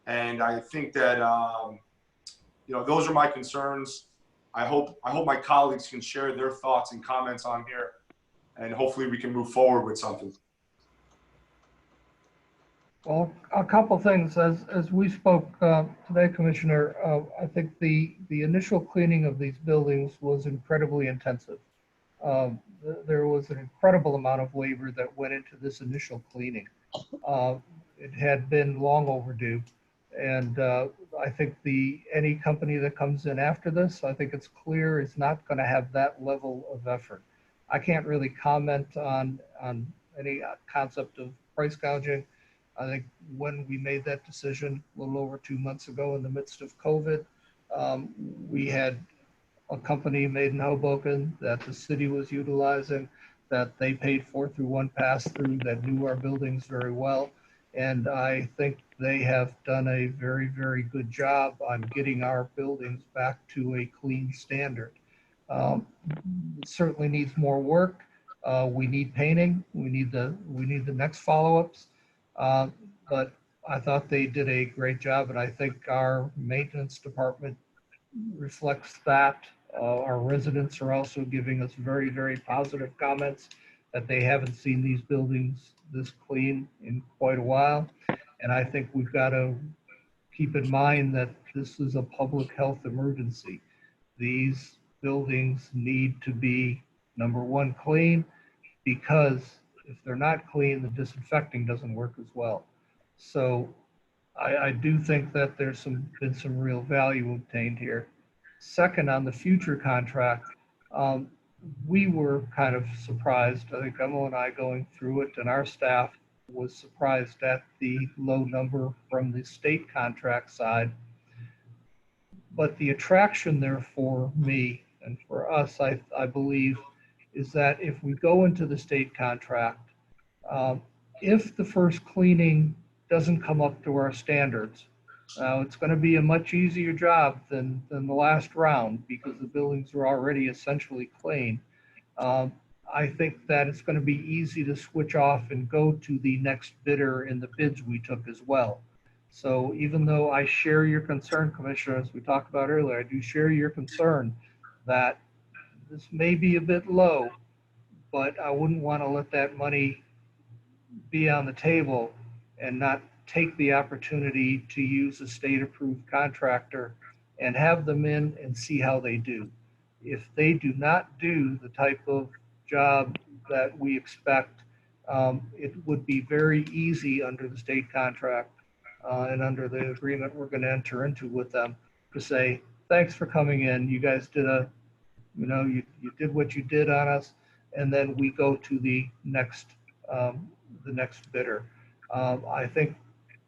And I think that, those are my concerns. I hope my colleagues can share their thoughts and comments on here, and hopefully we can move forward with something. Well, a couple things. As we spoke today, Commissioner, I think the initial cleaning of these buildings was incredibly intensive. There was an incredible amount of labor that went into this initial cleaning. It had been long overdue. And I think any company that comes in after this, I think it's clear is not going to have that level of effort. I can't really comment on any concept of price gouging. I think when we made that decision a little over 2 months ago in the midst of COVID, we had a company Made in Hoboken that the city was utilizing, that they paid for through one pass-through, that knew our buildings very well. And I think they have done a very, very good job on getting our buildings back to a clean standard. It certainly needs more work. We need painting. We need the next follow-ups. But I thought they did a great job, and I think our maintenance department reflects that. Our residents are also giving us very, very positive comments that they haven't seen these buildings this clean in quite a while. And I think we've got to keep in mind that this is a public health emergency. These buildings need to be, number one, clean, because if they're not clean, the disinfecting doesn't work as well. So I do think that there's been some real value obtained here. Second, on the future contract, we were kind of surprised. I think Emma and I going through it, and our staff was surprised at the low number from the state contract side. But the attraction there for me and for us, I believe, is that if we go into the state contract, if the first cleaning doesn't come up to our standards, it's going to be a much easier job than the last round because the buildings are already essentially clean. I think that it's going to be easy to switch off and go to the next bidder in the bids we took as well. So even though I share your concern, Commissioner, as we talked about earlier, I do share your concern that this may be a bit low, but I wouldn't want to let that money be on the table and not take the opportunity to use a state-approved contractor and have them in and see how they do. If they do not do the type of job that we expect, it would be very easy under the state contract and under the agreement we're going to enter into with them to say, thanks for coming in. You guys did you did what you did on us, and then we go to the next bidder. I think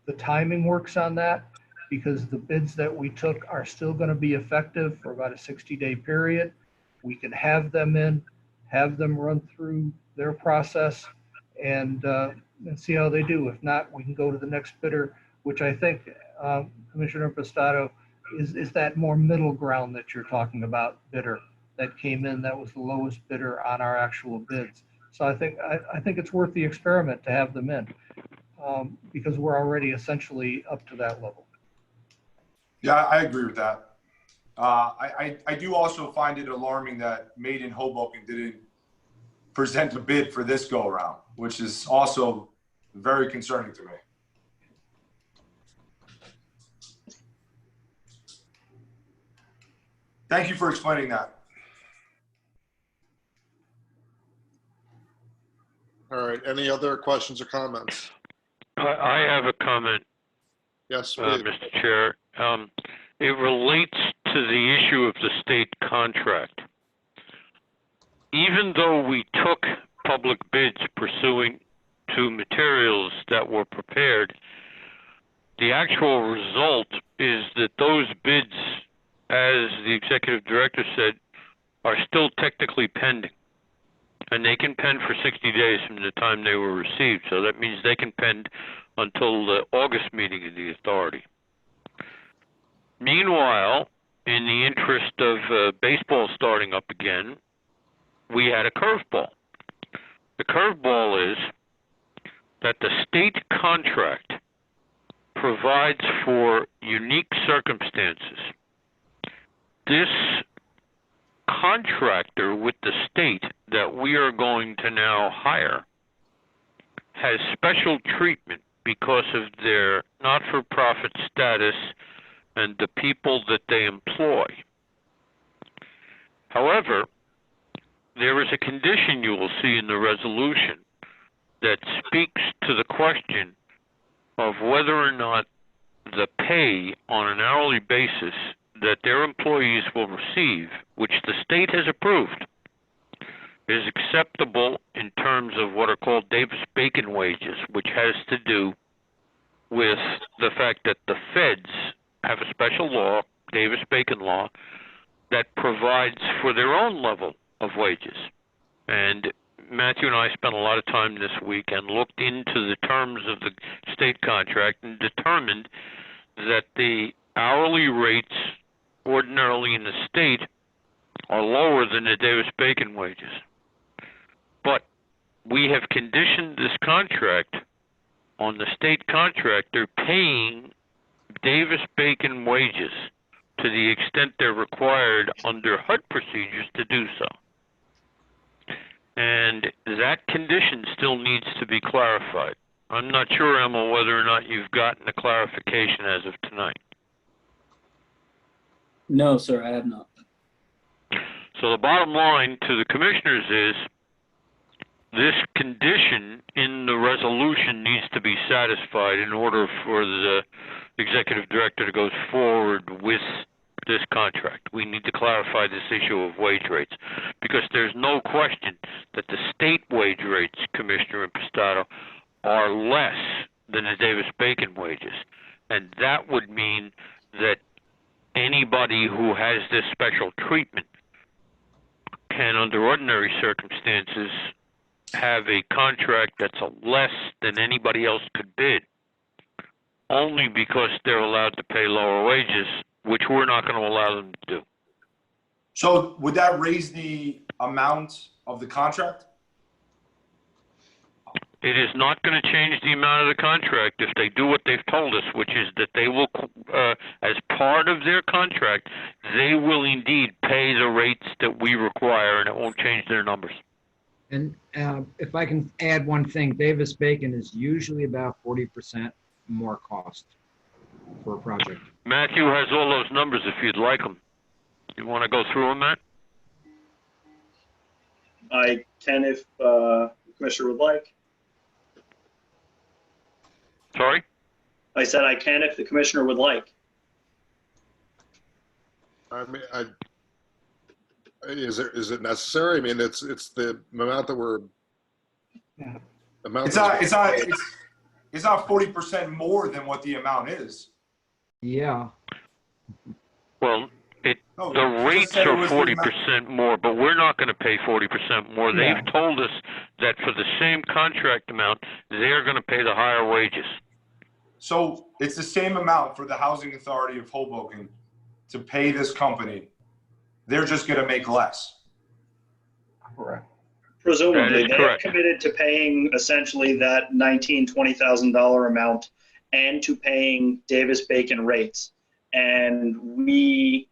the timing works on that because the bids that we took are still going to be effective for about a 60-day period. We can have them in, have them run through their process and see how they do. If not, we can go to the next bidder, which I think, Commissioner Pistato, is that more middle ground that you're talking about bidder that came in that was the lowest bidder on our actual bids. So I think it's worth the experiment to have them in because we're already essentially up to that level. Yeah, I agree with that. I do also find it alarming that Made in Hoboken didn't present a bid for this go around, which is also very concerning to me. Thank you for explaining that. All right, any other questions or comments? I have a comment, Yes, please. Mr. Chair. It relates to the issue of the state contract. Even though we took public bids pursuing to materials that were prepared, the actual result is that those bids, as the executive director said, are still technically pending. And they can pend for 60 days from the time they were received. So that means they can pend until the August meeting of the authority. Meanwhile, in the interest of baseball starting up again, we had a curveball. The curveball is that the state contract provides for unique circumstances. This contractor with the state that we are going to now hire has special treatment because of their not-for-profit status and the people that they employ. However, there is a condition you will see in the resolution that speaks to the question of whether or not the pay on an hourly basis that their employees will receive, which the state has approved, is acceptable in terms of what are called Davis-Bacon wages, which has to do with the fact that the feds have a special law, Davis-Bacon law, that provides for their own level of wages. And Matthew and I spent a lot of time this week and looked into the terms of the state contract and determined that the hourly rates ordinarily in the state are lower than the Davis-Bacon wages. But we have conditioned this contract on the state contractor paying Davis-Bacon wages to the extent they're required under HUD procedures to do so. And that condition still needs to be clarified. I'm not sure, Emma, whether or not you've gotten a clarification as of tonight. No, sir, I have not. So the bottom line to the commissioners is this condition in the resolution needs to be satisfied in order for the executive director to go forward with this contract. We need to clarify this issue of wage rates because there's no question that the state wage rates, Commissioner Impastato, are less than the Davis-Bacon wages. And that would mean that anybody who has this special treatment can, under ordinary circumstances, have a contract that's less than anybody else could bid, only because they're allowed to pay lower wages, which we're not going to allow them to do. So would that raise the amount of the contract? It is not going to change the amount of the contract if they do what they've told us, which is that they will, as part of their contract, they will indeed pay the rates that we require, and it won't change their numbers. And if I can add one thing, Davis-Bacon is usually about 40% more cost for a project. Matthew has all those numbers if you'd like them. You want to go through them, Matt? I can if the commissioner would like. Sorry? I said I can if the commissioner would like. I mean, is it necessary? I mean, it's the amount that we're. It's not 40% more than what the amount is. Yeah. Well, the rates are 40% more, but we're not going to pay 40% more. Yeah. They've told us that for the same contract amount, they're going to pay the higher wages. So it's the same amount for the Housing Authority of Hoboken to pay this company. They're just going to make less. Correct. Presumably, they have correct. committed to paying essentially that $20,000 amount and to paying Davis-Bacon rates. And we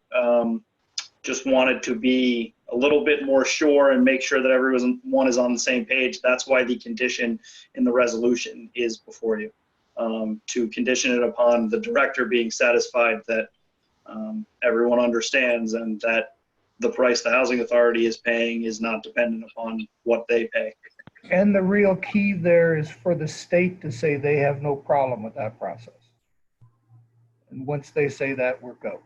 just wanted to be a little bit more sure and make sure that everyone is on the same page, that's why the condition in the resolution is before you. To condition it upon the director being satisfied that everyone understands and that the price the housing authority is paying is not dependent upon what they pay. And the real key there is for the state to say they have no problem with that process. And once they say that, we're go.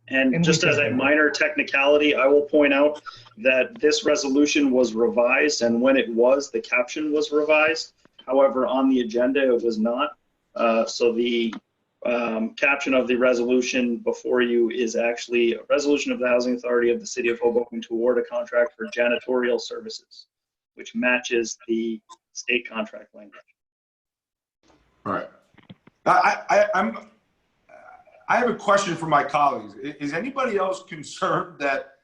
And just as a minor technicality, I will point out that this resolution was revised, and when it was, the caption was revised. However, on the agenda, it was not. So the caption of the resolution before you is actually a resolution of the Housing Authority of the City of Hoboken to award a contract for janitorial services, which matches the state contract language. All right. I have a question for my colleagues. Is anybody else concerned that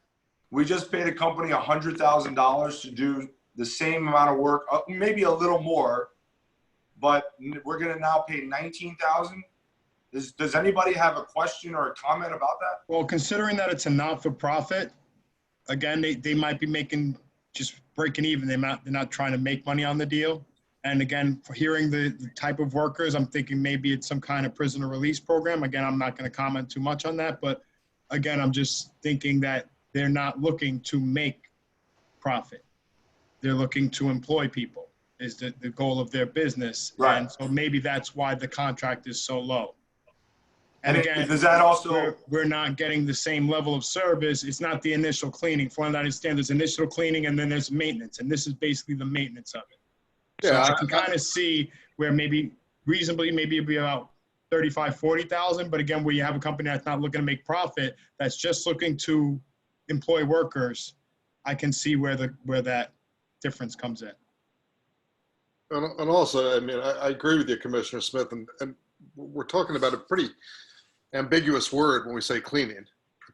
we just paid a company $100,000 to do the same amount of work, maybe a little more, but we're going to now pay $19,000? Does anybody have a question or a comment about that? Well, considering that it's a not-for-profit, again, they might be making, just breaking even. They're not trying to make money on the deal. And again, for hearing the type of workers, I'm thinking maybe it's some kind of prisoner release program. Again, I'm not going to comment too much on that, but again, I'm just thinking that they're not looking to make profit. They're looking to employ people is the goal of their business. Right. And so maybe that's why the contract is so low. And again, does that also, we're not getting the same level of service. It's not the initial cleaning. From what I understand, there's initial cleaning and then there's maintenance. And this is basically the maintenance of it. So Yeah, I can kind of see where maybe reasonably, maybe it'd be about 35, 40,000. But again, where you have a company that's not looking to make profit, that's just looking to employ workers, I can see where that difference comes in. And also, I mean, I agree with you, Commissioner Smith, and we're talking about a pretty ambiguous word when we say cleaning,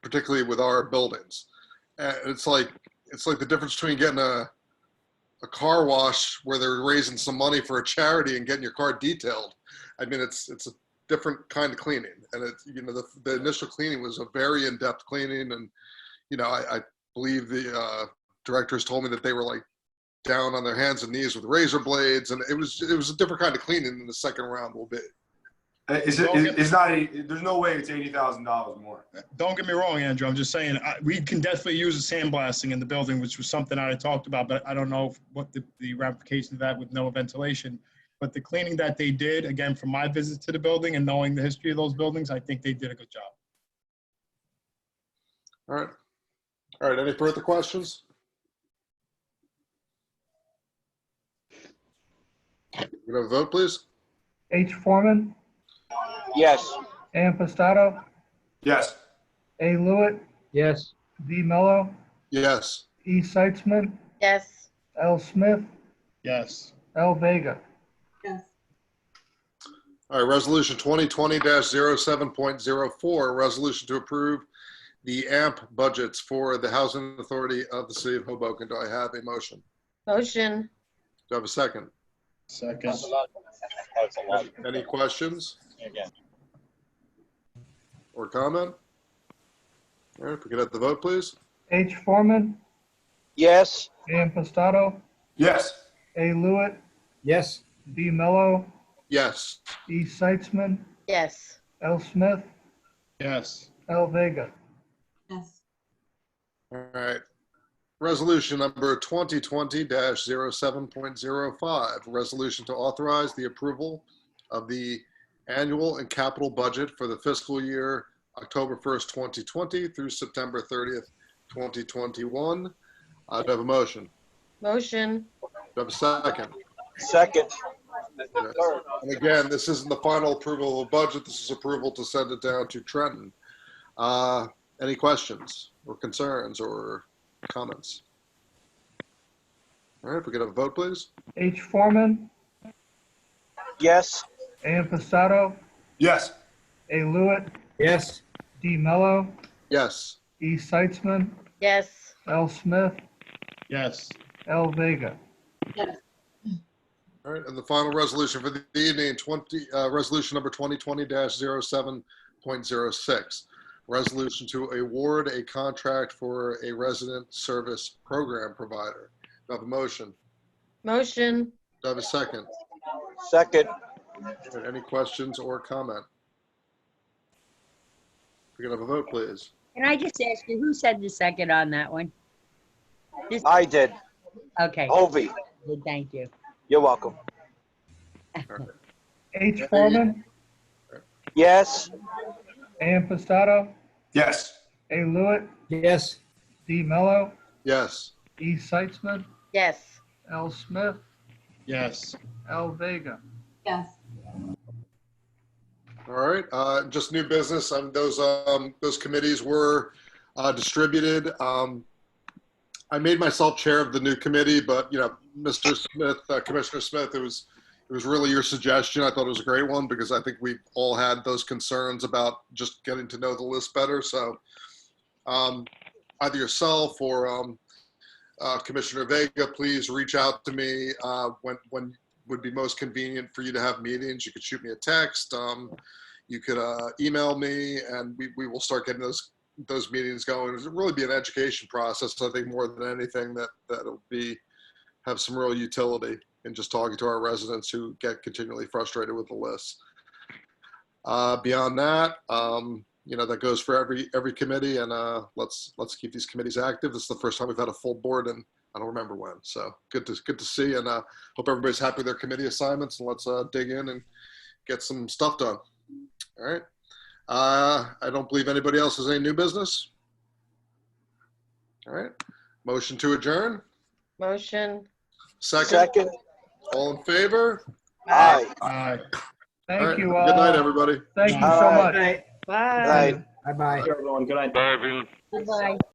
particularly with our buildings. It's like the difference between getting a car wash where they're raising some money for a charity and getting your car detailed. I mean, it's a different kind of cleaning, and it's, you know, the initial cleaning was a very in-depth cleaning, and you know, I believe the directors told me that they were like down on their hands and knees with razor blades, and it was a different kind of cleaning than the second round will be. there's no way it's $80,000 more. Don't get me wrong, Andrew. I'm just saying we can definitely use a sandblasting in the building, which was something I had talked about, but I don't know what the ramifications of that with no ventilation. But the cleaning that they did, again, from my visit to the building and knowing the history of those buildings, I think they did a good job. All right. Any further questions? We have a vote, please. H. Foreman, Yes. A. Impastato, Yes. A. Lewitt, Yes. D. Mello, Yes. E. Seitzman, Yes. L. Smith, Yes. L. Vega. Yes. All right, resolution 2020-07.04, resolution to approve the AMP budgets for the Housing Authority of the City of Hoboken. Do I have a motion? Motion. Do I have a second? Second. Any questions or comment? All right, if we could have the vote, please. H. Foreman, Yes. A. Impastato, Yes. A. Lewitt, Yes. D. Mello, Yes. E. Seitzman, Yes. L. Smith, Yes. L. Vega. Yes. All right. Resolution number 2020-07.05, resolution to authorize the approval of the annual and capital budget for the fiscal year October 1st, 2020 through September 30th, 2021. Do I have a motion? Motion. Do I have a second? Second. Yes. And again, this isn't the final approval of the budget. This is approval to send it down to Trenton. Any questions or concerns or comments? All right, if we could have a vote, please. H. Foreman, Yes. A. Impastato, Yes. A. Lewitt, Yes. D. Mello, Yes. E. Seitzman, Yes. L. Smith, Yes. L. Vega. Yes. All right, and the final resolution for the evening, resolution number 2020-07.06, resolution to award a contract for a resident service program provider. Do I have a motion? Motion. Do I have a second? Second. Any questions or comment? We can have a vote, please. Can I just ask you, who said the second on that one? I did. Okay. Hovey. Thank you. You're welcome. H. Foreman, Yes. A. Impastato, Yes. A. Lewitt, Yes. D. Mello, Yes. E. Seitzman, Yes. L. Smith, Yes. L. Vega. Yes. All right, just new business. Those committees were distributed. I made myself chair of the new committee, but Mr. Smith, Commissioner Smith, it was really your suggestion. I thought it was a great one because I think we all had those concerns about just getting to know the list better. So either yourself or Commissioner Vega, please reach out to me when would be most convenient for you to have meetings. You could shoot me a text. You could email me, and we will start getting those meetings going. It'll really be an education process. I think more than anything that'll have some real utility in just talking to our residents who get continually frustrated with the list. Beyond that, that goes for every committee, and let's keep these committees active. This is the first time we've had a full board, and I don't remember when. So good to see, and hope everybody's happy with their committee assignments. And let's dig in and get some stuff done. All right. I don't believe anybody else has any new business. All right. Motion to adjourn. Motion. Second. All in favor? Aye. Aye. Thank you all. Good night, everybody. Thank you so much. Bye. Bye. Bye-bye. Everyone, good night. Bye, everyone. Goodbye.